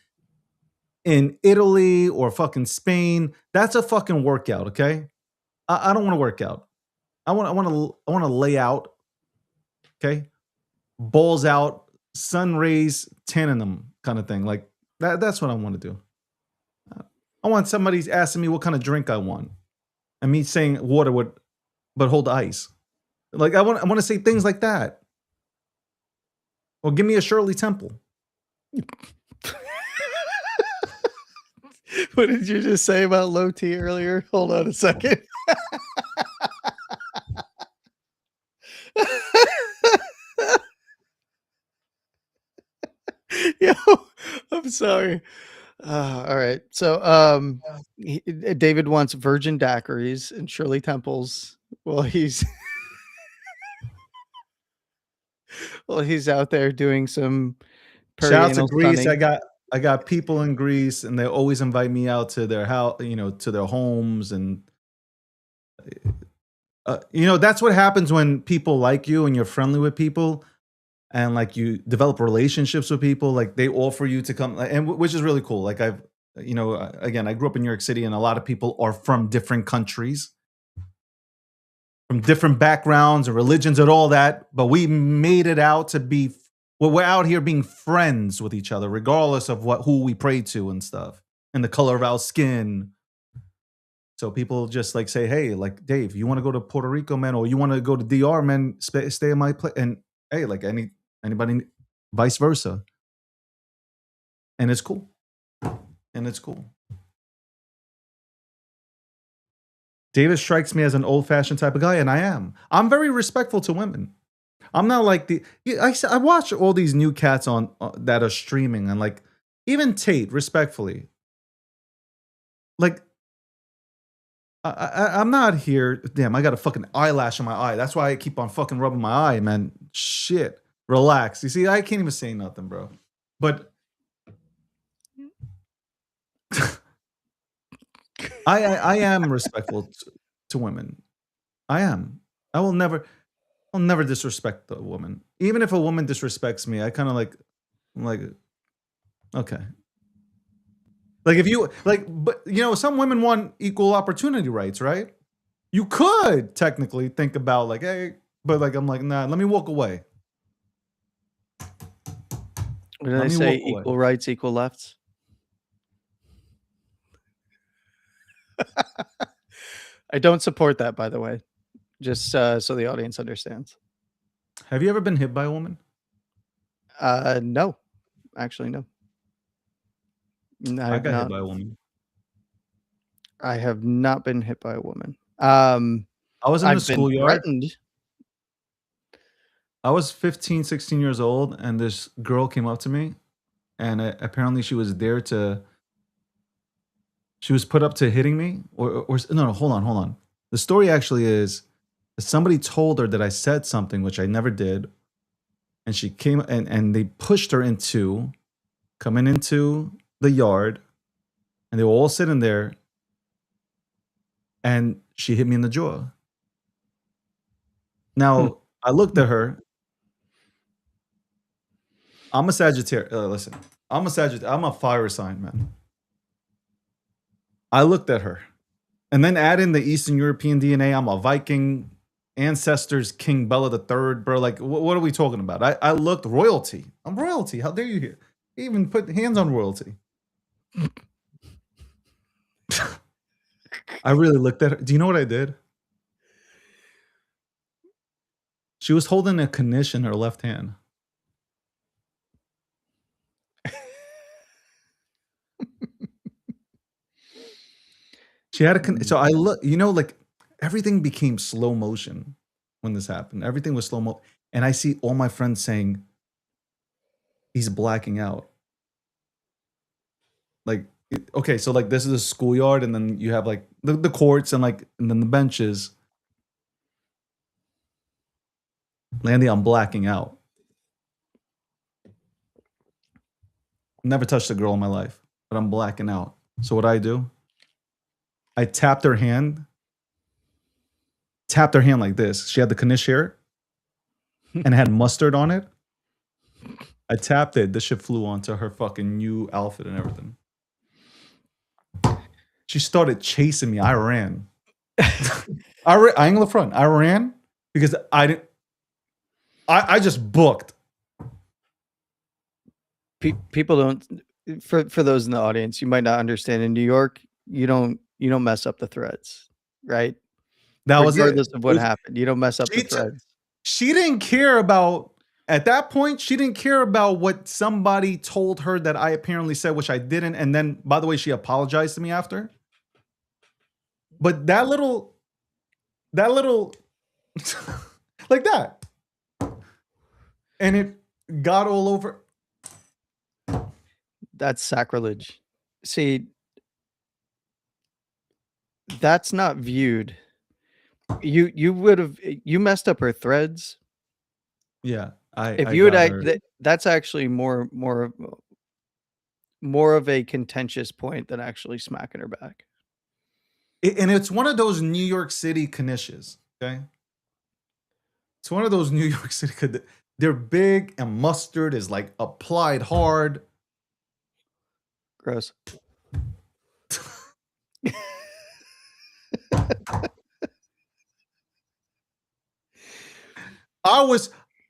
in Italy or fucking Spain, that's a fucking workout, okay? I don't want to work out. I want to lay out, okay? Balls out, sun rays, tanning them kind of thing. Like that's what I want to do. I want somebody's asking me what kind of drink I want, and me saying water but hold ice. Like I want to say things like that. Or give me a Shirley Temple. What did you just say about low T earlier? Hold on a second. Yo, I'm sorry. All right. So David wants virgin daiquiris and Shirley Temples. Well, he's out there doing some Shout out to perianal Greece. stunning. I got people in Greece, and they always invite me out to their house, to their homes, and that's what happens when people like you and you're friendly with people, and like you develop relationships with people. Like they offer you to come, and which is really cool. Like again, I grew up in New York City, and a lot of people are from different countries, from different backgrounds and religions and all that. But we made it out to be. Well, we're out here being friends with each other, regardless of who we pray to and stuff, and the color of our skin. So people just like say, "Hey, like Dave, you want to go to Puerto Rico, man, or you want to go to DR, man? Stay in my place." And hey, like anybody, vice versa, and it's cool, David strikes me as an old-fashioned type of guy, and I am. I'm very respectful to women. I'm not like I watch all these new cats on that are streaming, and like even Tate, respectfully, like I'm not here. Damn, I got a fucking eyelash in my eye. That's why I keep on fucking rubbing my eye, man. Shit, relax. You see, I can't even say nothing, bro. But I am respectful to women. I am. I'll never disrespect a woman. Even if a woman disrespects me, I kind of I'm like, okay. Like if you but some women want equal opportunity rights, right? You could technically think about like, hey, but like I'm like, nah, let me walk away. What did I say? Equal rights, equal lefts. I don't support that, by the way. Just so the audience understands. Have you ever been hit by a woman? No. Actually, no. I got hit by a woman. I have not been hit by a woman. I was in the I've been schoolyard. threatened. I was 15, 16 years old, and this girl came up to me, and apparently she was put up to hitting me, or no, hold on. The story actually is that somebody told her that I said something, which I never did, and she came and they pushed her coming into the yard, and they were all sitting there, and she hit me in the jaw. Now, I looked at her. I'm a Sagittarius. Listen, I'm a Sagittarius. I'm a fire sign, man. I looked at her. And then add in the Eastern European DNA. I'm a Viking, ancestors, King Bella III, bro. Like, what are we talking about? I looked royalty. I'm royalty. How dare you here? Even put hands on royalty. I really looked at her. Do you know what I did? She was holding a knish in her left hand. She had a so I look, like everything became slow motion when this happened. Everything was slow mo, and I see all my friends saying he's blacking out. Like, okay, so like this is a schoolyard, and then you have like the courts and then the benches. Landy, I'm blacking out. Never touched a girl in my life, but I'm blacking out. So what I do? I tapped her hand like this. She had the knish here and it had mustard on it. I tapped it. This shit flew onto her fucking new outfit and everything. She started chasing me. I ran. I ain't gonna front. I ran because I just booked. People don't. For those in the audience, you might not understand. In New York, you don't mess up the threads, right? That was it. Regardless of what happened, you don't mess up the threads. She didn't care about, at that point, she didn't care about what somebody told her that I apparently said, which I didn't. And then, by the way, she apologized to me after. But that little, like that. And it got all over. That's sacrilege. See, that's not viewed. You messed up her threads. Yeah, that's actually more of a contentious point than actually smacking her back. And it's one of those New York City knishes, okay? It's one of those New York City. They're big and mustard is like applied hard. Gross.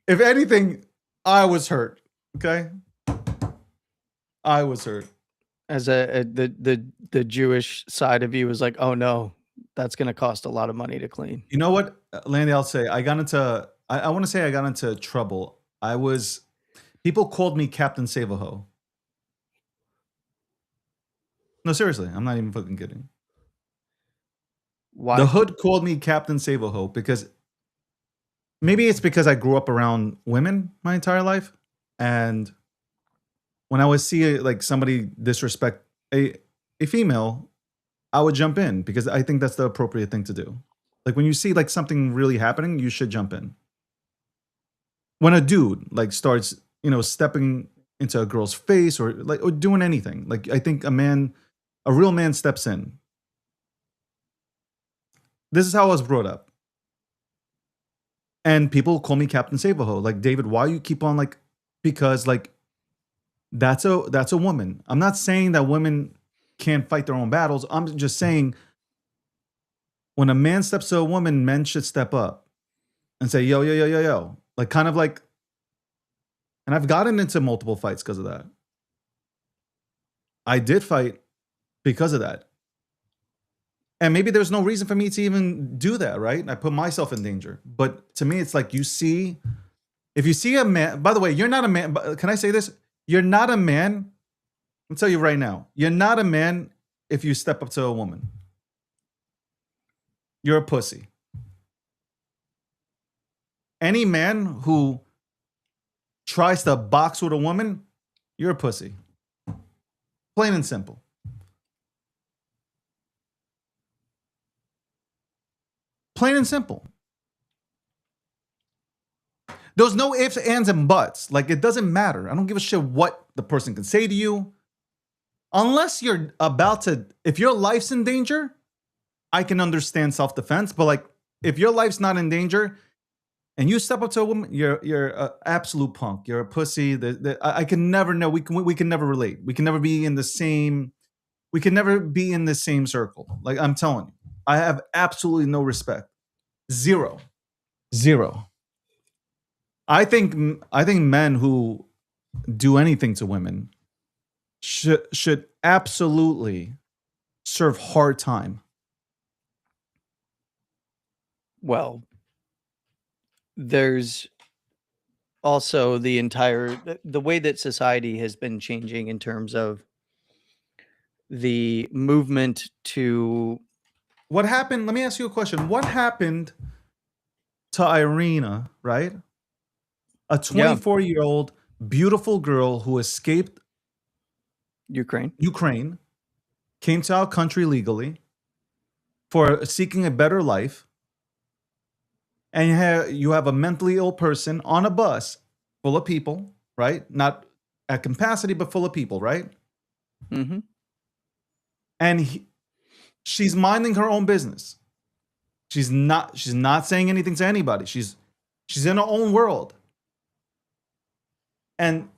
If anything, I was hurt. Okay, I was hurt. As the Jewish side of you was like, oh no, that's gonna cost a lot of money to clean. You know what, Landy? I'll say I got into. I want to say I got into trouble. People called me Captain Save-A-Ho. No, seriously, I'm not even fucking kidding. Why? The hood called me Captain Save-A-Ho because maybe it's because I grew up around women my entire life, and when I would see like somebody disrespect a female, I would jump in because I think that's the appropriate thing to do. Like when you see like something really happening, you should jump in. When a dude like starts, stepping into a girl's face or doing anything, like I think a real man steps in. This is how I was brought up. And people call me Captain Save-A-Ho. Like, David, why you keep on because that's a woman. I'm not saying that women can't fight their own battles. I'm just saying when a man steps to a woman, men should step up and say, yo, yo, yo, yo, yo. And I've gotten into multiple fights because of that. I did fight because of that. And maybe there's no reason for me to even do that, right? I put myself in danger. But to me, it's like if you see a man, by the way, you're not a man. Can I say this? You're not a man. I'll tell you right now, you're not a man if you step up to a woman. You're a pussy. Any man who tries to box with a woman, you're a pussy. Plain and simple. Plain and simple. There's no ifs, ands, and buts. Like, it doesn't matter. I don't give a shit what the person can say to you. Unless you're about to, if your life's in danger, I can understand self-defense. But like, if your life's not in danger and you step up to a woman, you're an absolute punk. You're a pussy. I can never know. We can never relate. We can never be in the same. We can never be in the same circle. Like, I'm telling you, I have absolutely no respect. Zero. I think men who do anything to women should absolutely serve hard time. Well, there's also the way that society has been changing in terms of the movement to What happened? Let me ask you a question. What happened to Irina, right? A 24-year-old beautiful girl who escaped Ukraine, came to our country legally for seeking a better life, and you have a mentally ill person on a bus full of people, right? Not at capacity, but full of people, right? Mm-hmm. And she's minding her own business. She's not saying anything to anybody. She's in her own world. And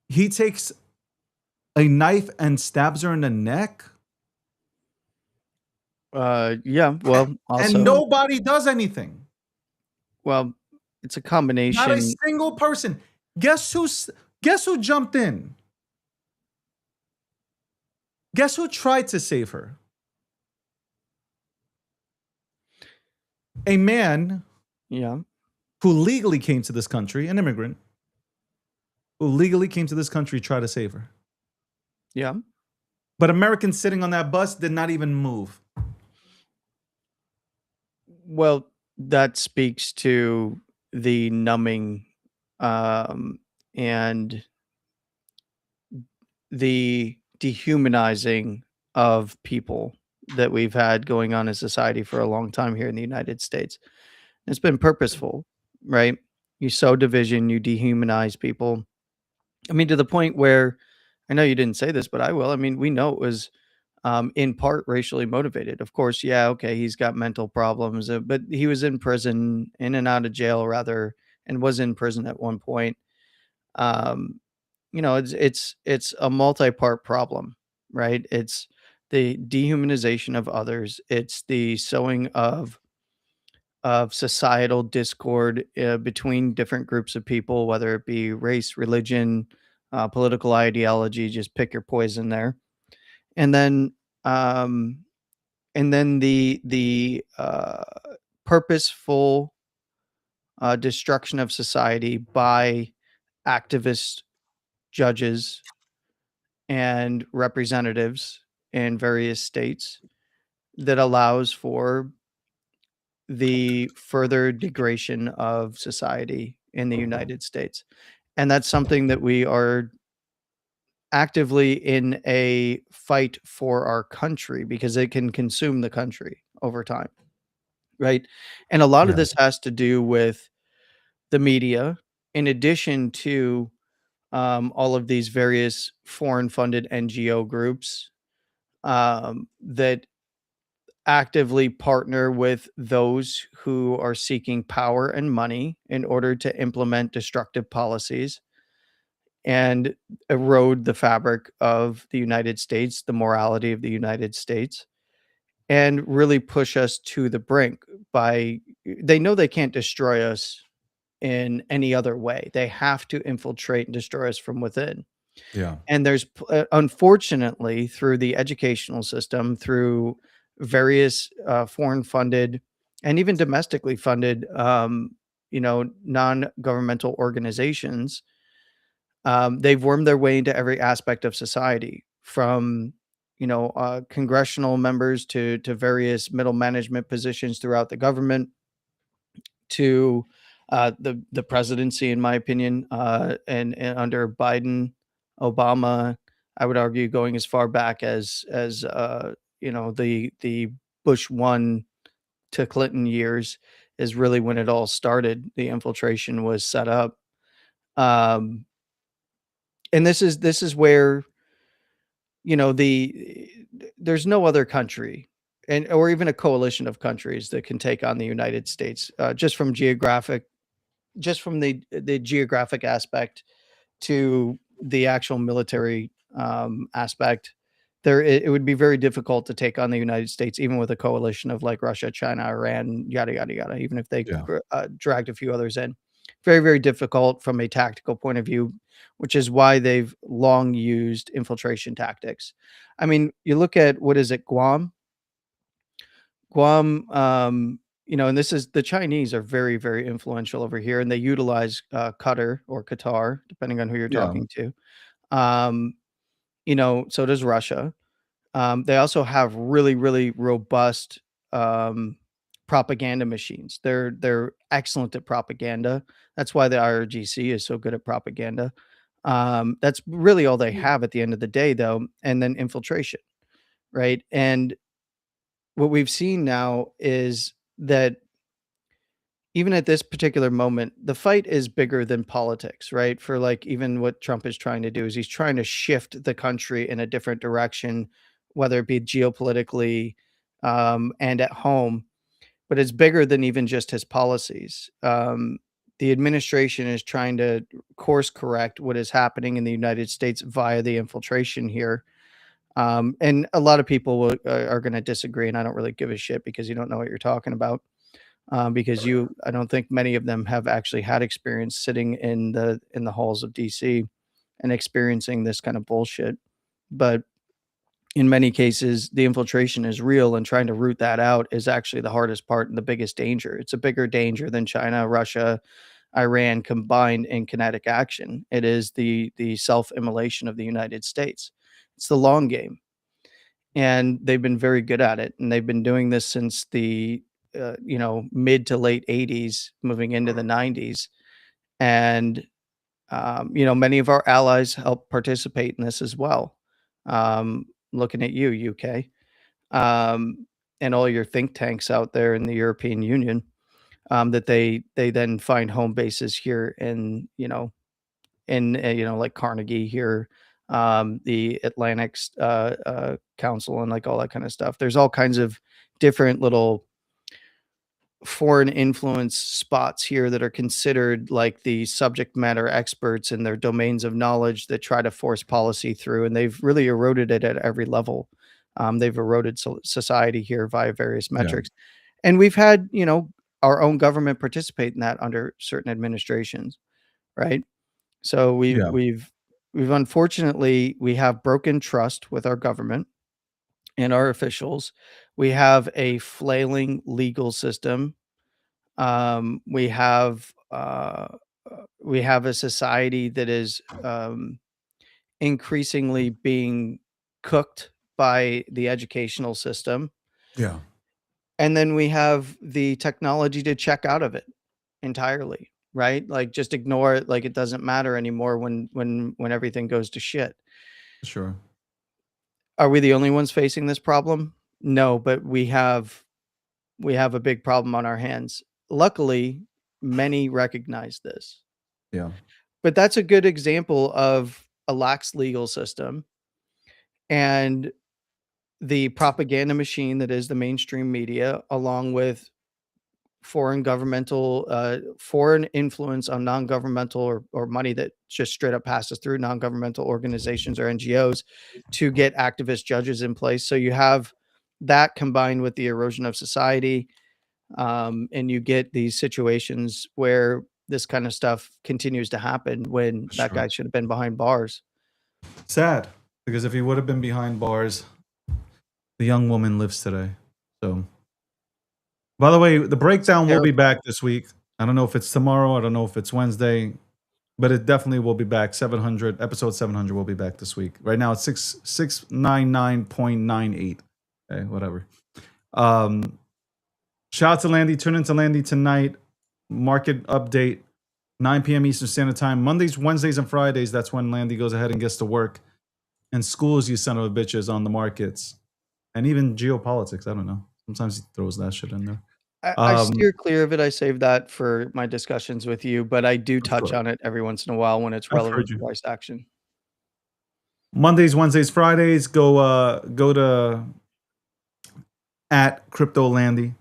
he takes a knife and stabs her in the neck. Yeah. Well, also, And nobody does anything. well, it's a Not a combination. single person. Guess who jumped in? Guess who tried to save her? A man Yeah. who legally came to this country, an immigrant, who legally came to this country to try to save her. Yeah. But Americans sitting on that bus did not even move. Well, that speaks to the numbing and the dehumanizing of people that we've had going on in society for a long time here in the United States. It's been purposeful, right? You sow division, you dehumanize people. I mean, to the point where I know you didn't say this, but I will. I mean, we know it was in part racially motivated. Of course, yeah, okay, he's got mental problems, but he was in prison, in and out of jail, rather, and was in prison at one point. Um, it's a multi-part problem, right? It's the dehumanization of others. It's the sowing of societal discord between different groups of people, whether it be race, religion, political ideology. Just pick your poison there, and then um, the purposeful destruction of society by activist judges and representatives in various states that allows for the further degradation of society in the United States. And that's something that we are actively in a fight for our country because it can consume the country over time, right? And a lot of Yeah. this has to do with the media, in addition to all of these various foreign funded NGO groups that actively partner with those who are seeking power and money in order to implement destructive policies and erode the fabric of the United States, the morality of the United States, and really push us to the brink by they know they can't destroy us in any other way. They have to infiltrate and destroy us from within. Yeah. And there's unfortunately through the educational system, through various foreign funded and even domestically funded, non-governmental organizations, they've wormed their way into every aspect of society, from congressional members to various middle management positions throughout the government, to the presidency, in my opinion, and under Biden, Obama. I would argue going as far back as the Bush 1 to Clinton years, is really when it all started. The infiltration was set up. Um, and this is where, you know, there's no other country and or even a coalition of countries that can take on the United States, just from the geographic aspect to the actual military aspect. It would be very difficult to take on the United States, even with a coalition of like Russia, China, Iran, yada yada yada. Even if they Yeah. dragged a few others in, very very difficult from a tactical point of view, which is why they've long used infiltration tactics. I mean, you look at what is it, Guam? Guam, you know, and this is the Chinese are very, very influential over here, and they utilize Qatar or Qatar, depending on who you're Yeah. talking to. Um, you know, so does Russia. They also have really, really robust um, propaganda machines. They're excellent at propaganda. That's why the IRGC is so good at propaganda. That's really all they have at the end of the day, though, and then infiltration, right? And what we've seen now is that even at this particular moment, the fight is bigger than politics, right? For like even what Trump is trying to do is he's trying to shift the country in a different direction, whether it be geopolitically and at home. But it's bigger than even just his policies. The administration is trying to course correct what is happening in the United States via the infiltration here. And a lot of people are going to disagree, and I don't really give a shit because you don't know what you're talking about because I don't think many of them have actually had experience sitting in the halls of DC and experiencing this kind of bullshit. But in many cases, the infiltration is real, and trying to root that out is actually the hardest part and the biggest danger. It's a bigger danger than China, Russia, Iran combined in kinetic action. It is the self-immolation of the United States. It's the long game, and they've been very good at it, and they've been doing this since the you know, mid to late 80s, moving into the 90s. And you know, many of our allies help participate in this as well. Looking at you, UK, and all your think tanks out there in the European Union, that they then find home bases here in, you know, you know, like Carnegie here, the Atlantic Council, and like all that kind of stuff. There's all kinds of different little foreign influence spots here that are considered like the subject matter experts in their domains of knowledge that try to force policy through, and they've really eroded it at every level. They've eroded society here via various metrics, and we've had, you know, our own government participate in that under certain administrations, right? So Yeah. we've unfortunately we have broken trust with our government and our officials. We have a flailing legal system. We have a society that is increasingly being cooked by the educational system, Yeah. and then we have the technology to check out of it entirely, right? Like just ignore it, like it doesn't matter anymore when everything goes to shit. Sure. Are we the only ones facing this problem? No, but we have a big problem on our hands. Luckily, many recognize this. Yeah. But that's a good example of a lax legal system and the propaganda machine that is the mainstream media, along with foreign influence on non-governmental or money that just straight up passes through non-governmental organizations or NGOs to get activist judges in place. So you have that combined with the erosion of society, and you get these situations where this kind of stuff continues to happen when that Sure. guy should have been behind bars. Sad, because if he would have been behind bars, the young woman lives today. So, by the way, the breakdown will be back this week. I don't know if it's tomorrow. I don't know if it's Wednesday, but it definitely will be back. Episode 700 will be back this week. Right now it's 699.98. Okay, whatever. Shout out to Landy. Tune into Landy tonight. Market update, 9 p.m. Eastern Standard Time. Mondays, Wednesdays, and Fridays. That's when Landy goes ahead and gets to work and schools you son of a bitches on the markets and even geopolitics. I don't know. Sometimes he throws that shit in there. I steer clear of it. I save that for my discussions with you, but I do touch course. on it every once in a while when it's I've heard relevant to you. price action. Mondays, Wednesdays, Fridays, go to at CryptoLandy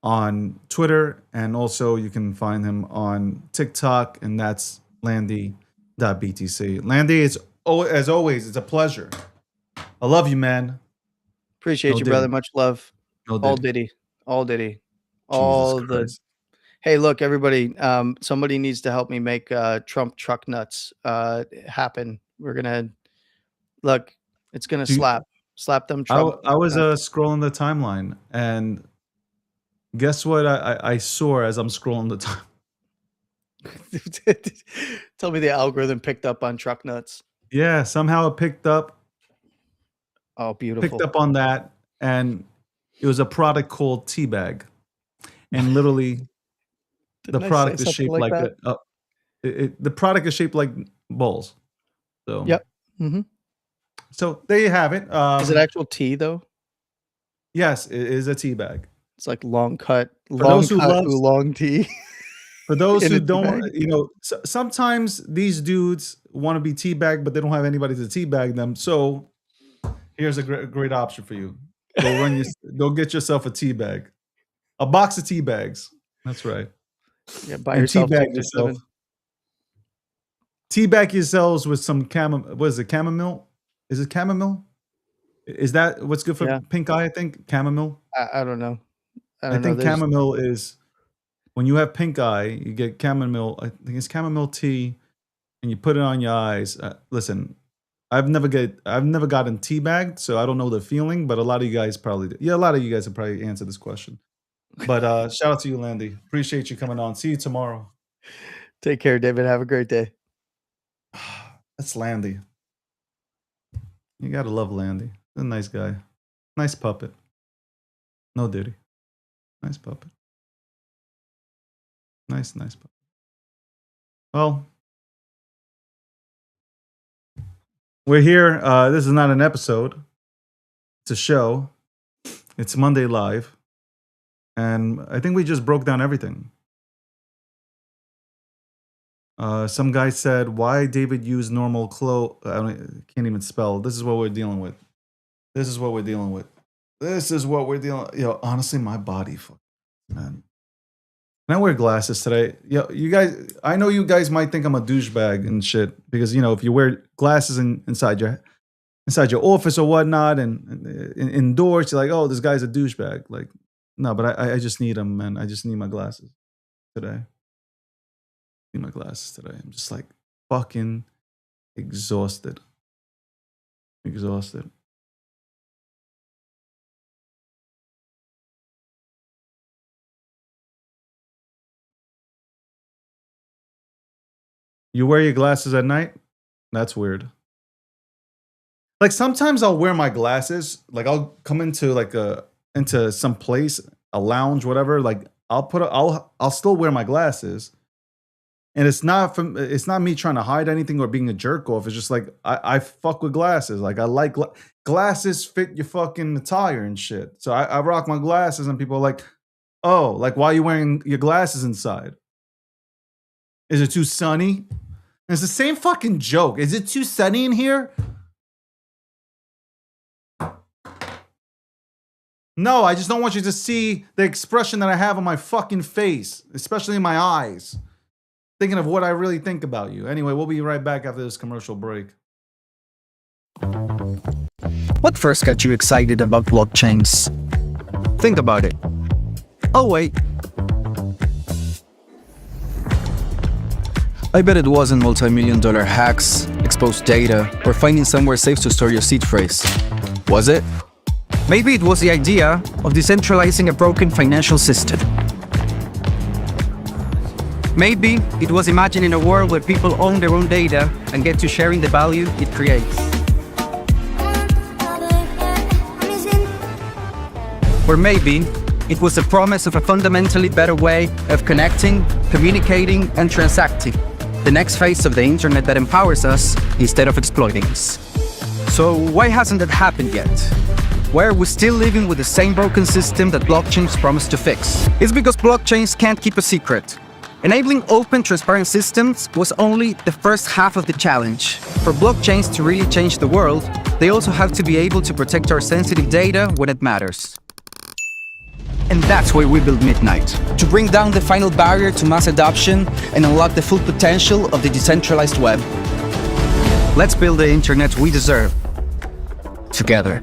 on Twitter, and also you can find him on TikTok, and that's Landy.btc. Landy, as always, it's a pleasure. I love you, man. Appreciate No you, brother. diddy. Much love. No All diddy. Diddy. All Diddy. Jesus All the. Christ. Hey, look, everybody. Somebody needs to help me make Trump truck nuts happen. We're gonna look. It's gonna Do you- slap them Trump. I was scrolling the timeline, and guess what I saw as I'm scrolling the time? Tell me the algorithm picked up on truck nuts. Yeah, somehow it picked up Oh, beautiful. on that, and it was a product called Teabag, and literally Didn't the I product say is something shaped like that? the product is shaped like balls. So Yep. hmm So there you have it. Is it actual tea though? Yes, it is a tea bag. It's like long cut those who love- oolong tea. For those In who a tea don't, bag? sometimes these dudes want to be teabag, but they don't have anybody to teabag them. So here's a great option for you. Go get yourself a tea bag, a box of tea bags. That's right. Yeah, buy And yourself teabag 6 or yourself. 7. Teabag yourselves with some what is it? Chamomile? Is it chamomile? Is that what's good for Yeah. pink eye? I think chamomile. I don't know. I I don't know. think There's- chamomile is when you have pink eye, you get chamomile. I think it's chamomile tea, and you put it on your eyes. Listen, I've never gotten tea bagged, so I don't know the feeling. But a lot of you guys probably do. Yeah, a lot of you guys have probably answered this question. But shout out to you, Landy. Appreciate you coming on. See you tomorrow. Take care, David. Have a great day. That's Landy. You gotta love Landy. He's a nice guy. Nice puppet. No duty. Nice puppet. Nice puppet. Well, we're here. This is not an episode. It's a show. It's Monday Live. And I think we just broke down everything. Some guy said, why David use normal can't even spell. This is what we're dealing with. Honestly, my body, man. And I wear glasses today. You guys, I know you guys might think I'm a douchebag and shit because if you wear glasses inside your office or whatnot and indoors, you're like, oh, this guy's a douchebag. Like, no, but I just need them, man. I just need my glasses today. I'm just like fucking exhausted. You wear your glasses at night? That's weird. Like sometimes I'll wear my glasses. Like I'll come into into some place, a lounge, whatever. Like I'll still wear my glasses. And it's not me trying to hide anything or being a jerk off. It's just like I fuck with glasses. Like I like glasses fit your fucking attire and shit. So I rock my glasses and people are like, oh, like why are you wearing your glasses inside? Is it too sunny? And it's the same fucking joke. Is it too sunny in here? No, I just don't want you to see the expression that I have on my fucking face, especially in my eyes. Thinking of what I really think about you. Anyway, we'll be right back after this commercial break. What first got you excited about blockchains? Think about it. Oh, wait. I bet it wasn't multi-million-dollar hacks, exposed data, or finding somewhere safe to store your seed phrase. Was it? Maybe it was the idea of decentralizing a broken financial system. Maybe it was imagining a world where people own their own data and get to sharing the value it creates. Or maybe it was the promise of a fundamentally better way of connecting, communicating, and transacting. The next phase of the internet that empowers us instead of exploiting us. So why hasn't that happened yet? Why are we still living with the same broken system that blockchains promised to fix? It's because blockchains can't keep a secret. Enabling open, transparent systems was only the first half of the challenge. For blockchains to really change the world, they also have to be able to protect our sensitive data when it matters. And that's why we built Midnight, to bring down the final barrier to mass adoption and unlock the full potential of the decentralized web. Let's build the internet we deserve, together.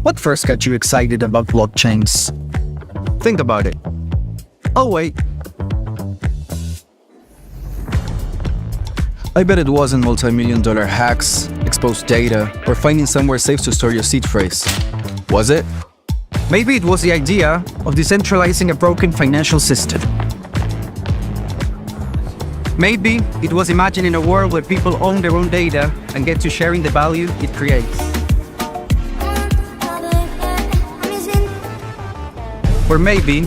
What first got you excited about blockchains? Think about it. Oh wait. I bet it wasn't multi-million-dollar hacks, exposed data, or finding somewhere safe to store your seed phrase. Was it? Maybe it was the idea of decentralizing a broken financial system. Maybe it was imagining a world where people own their own data and get to sharing the value it creates. Or maybe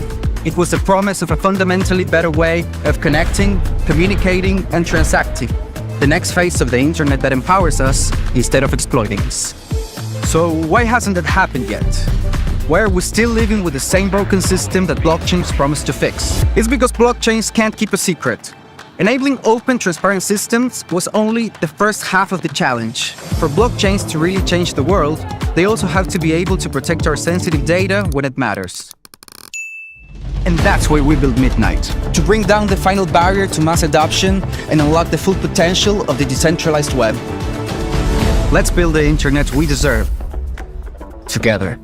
it was the promise of a fundamentally better way of connecting, communicating, and transacting. The next phase of the internet that empowers us instead of exploiting us. So why hasn't that happened yet? Why are we still living with the same broken system that blockchains promised to fix? It's because blockchains can't keep a secret. Enabling open, transparent systems was only the first half of the challenge. For blockchains to really change the world, they also have to be able to protect our sensitive data when it matters. And that's why we built Midnight, to bring down the final barrier to mass adoption and unlock the full potential of the decentralized web. Let's build the internet we deserve, together.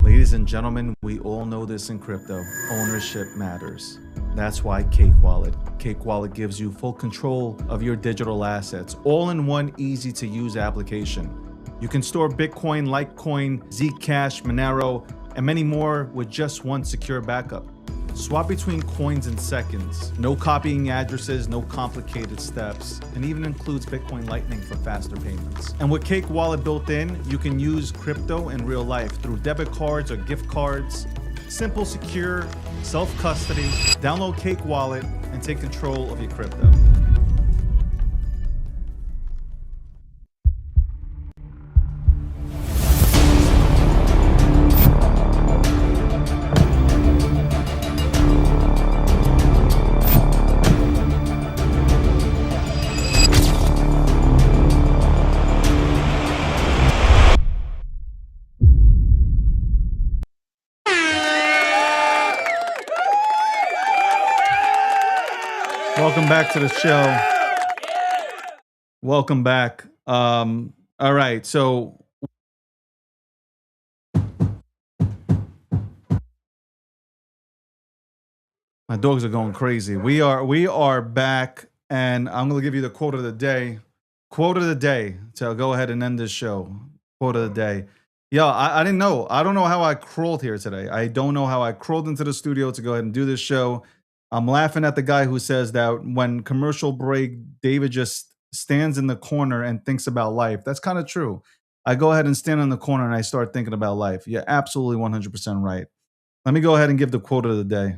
Ladies and gentlemen, we all know this in crypto. Ownership matters. That's why Cake Wallet. Cake Wallet gives you full control of your digital assets, all in one easy-to-use application. You can store Bitcoin, Litecoin, Zcash, Monero, and many more with just one secure backup. Swap between coins in seconds. No copying addresses, no complicated steps, and even includes Bitcoin Lightning for faster payments. And with Cake Wallet built in, you can use crypto in real life through debit cards or gift cards. Simple, secure, self-custody. Download Cake Wallet and take control of your crypto. Welcome back to the show. Welcome back. All right, so my dogs are going crazy. We are back, and I'm gonna give you the quote of the day. Quote of the day. So I'll go ahead and end this show. Quote of the day. Yeah, I didn't know. I don't know how I crawled here today. I don't know how I crawled into the studio to go ahead and do this show. I'm laughing at the guy who says that when commercial break, David just stands in the corner and thinks about life. That's kind of true. I go ahead and stand in the corner and I start thinking about life. You're absolutely 100% right. Let me go ahead and give the quote of the day.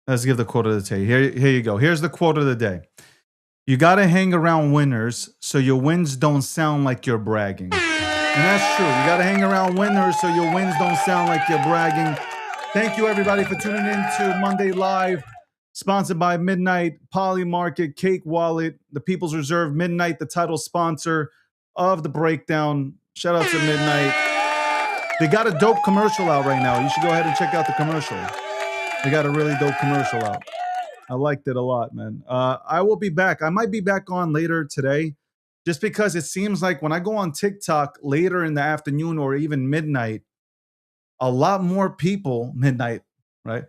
Let's give the quote of the day. Here you go. Here's the quote of the day. You got to hang around winners so your wins don't sound like you're bragging. And that's true. You got to hang around winners so your wins don't sound like you're bragging. Thank you, everybody, for tuning in to Monday Live, sponsored by Midnight, Polymarket, Cake Wallet, the People's Reserve, Midnight, the title sponsor of the breakdown. Shout out to Midnight. They got a dope commercial out right now. You should go ahead and check out the commercial. They got a really dope commercial out. I liked it a lot, man. I will be back. I might be back on later today, just because it seems like when I go on TikTok later in the afternoon or even midnight, a lot more people, midnight, right?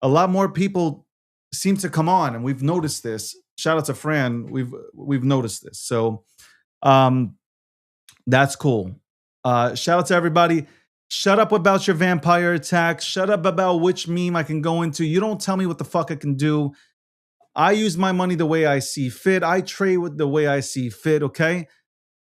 A lot more people seem to come on, and we've noticed this. Shout out to Fran. We've noticed this. So that's cool. Shout out to everybody. Shut up about your vampire attacks. Shut up about which meme I can go into. You don't tell me what the fuck I can do. I use my money the way I see fit. I trade with the way I see fit, okay?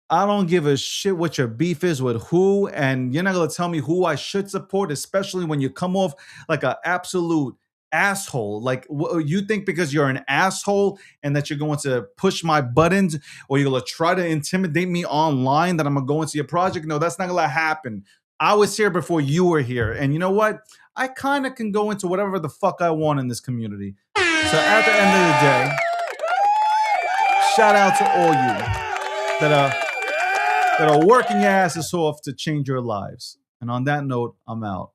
I don't give a shit what your beef is with who, and you're not gonna tell me who I should support, especially when you come off like an absolute asshole. Like you think because you're an asshole and that you're going to push my buttons or you're gonna try to intimidate me online that I'm gonna go into your project? No, that's not gonna happen. I was here before you were here, and you know what? I kind of can go into whatever the fuck I want in this community. So at the end of the day, shout out to all you that are working your asses off to change your lives. And on that note, I'm out.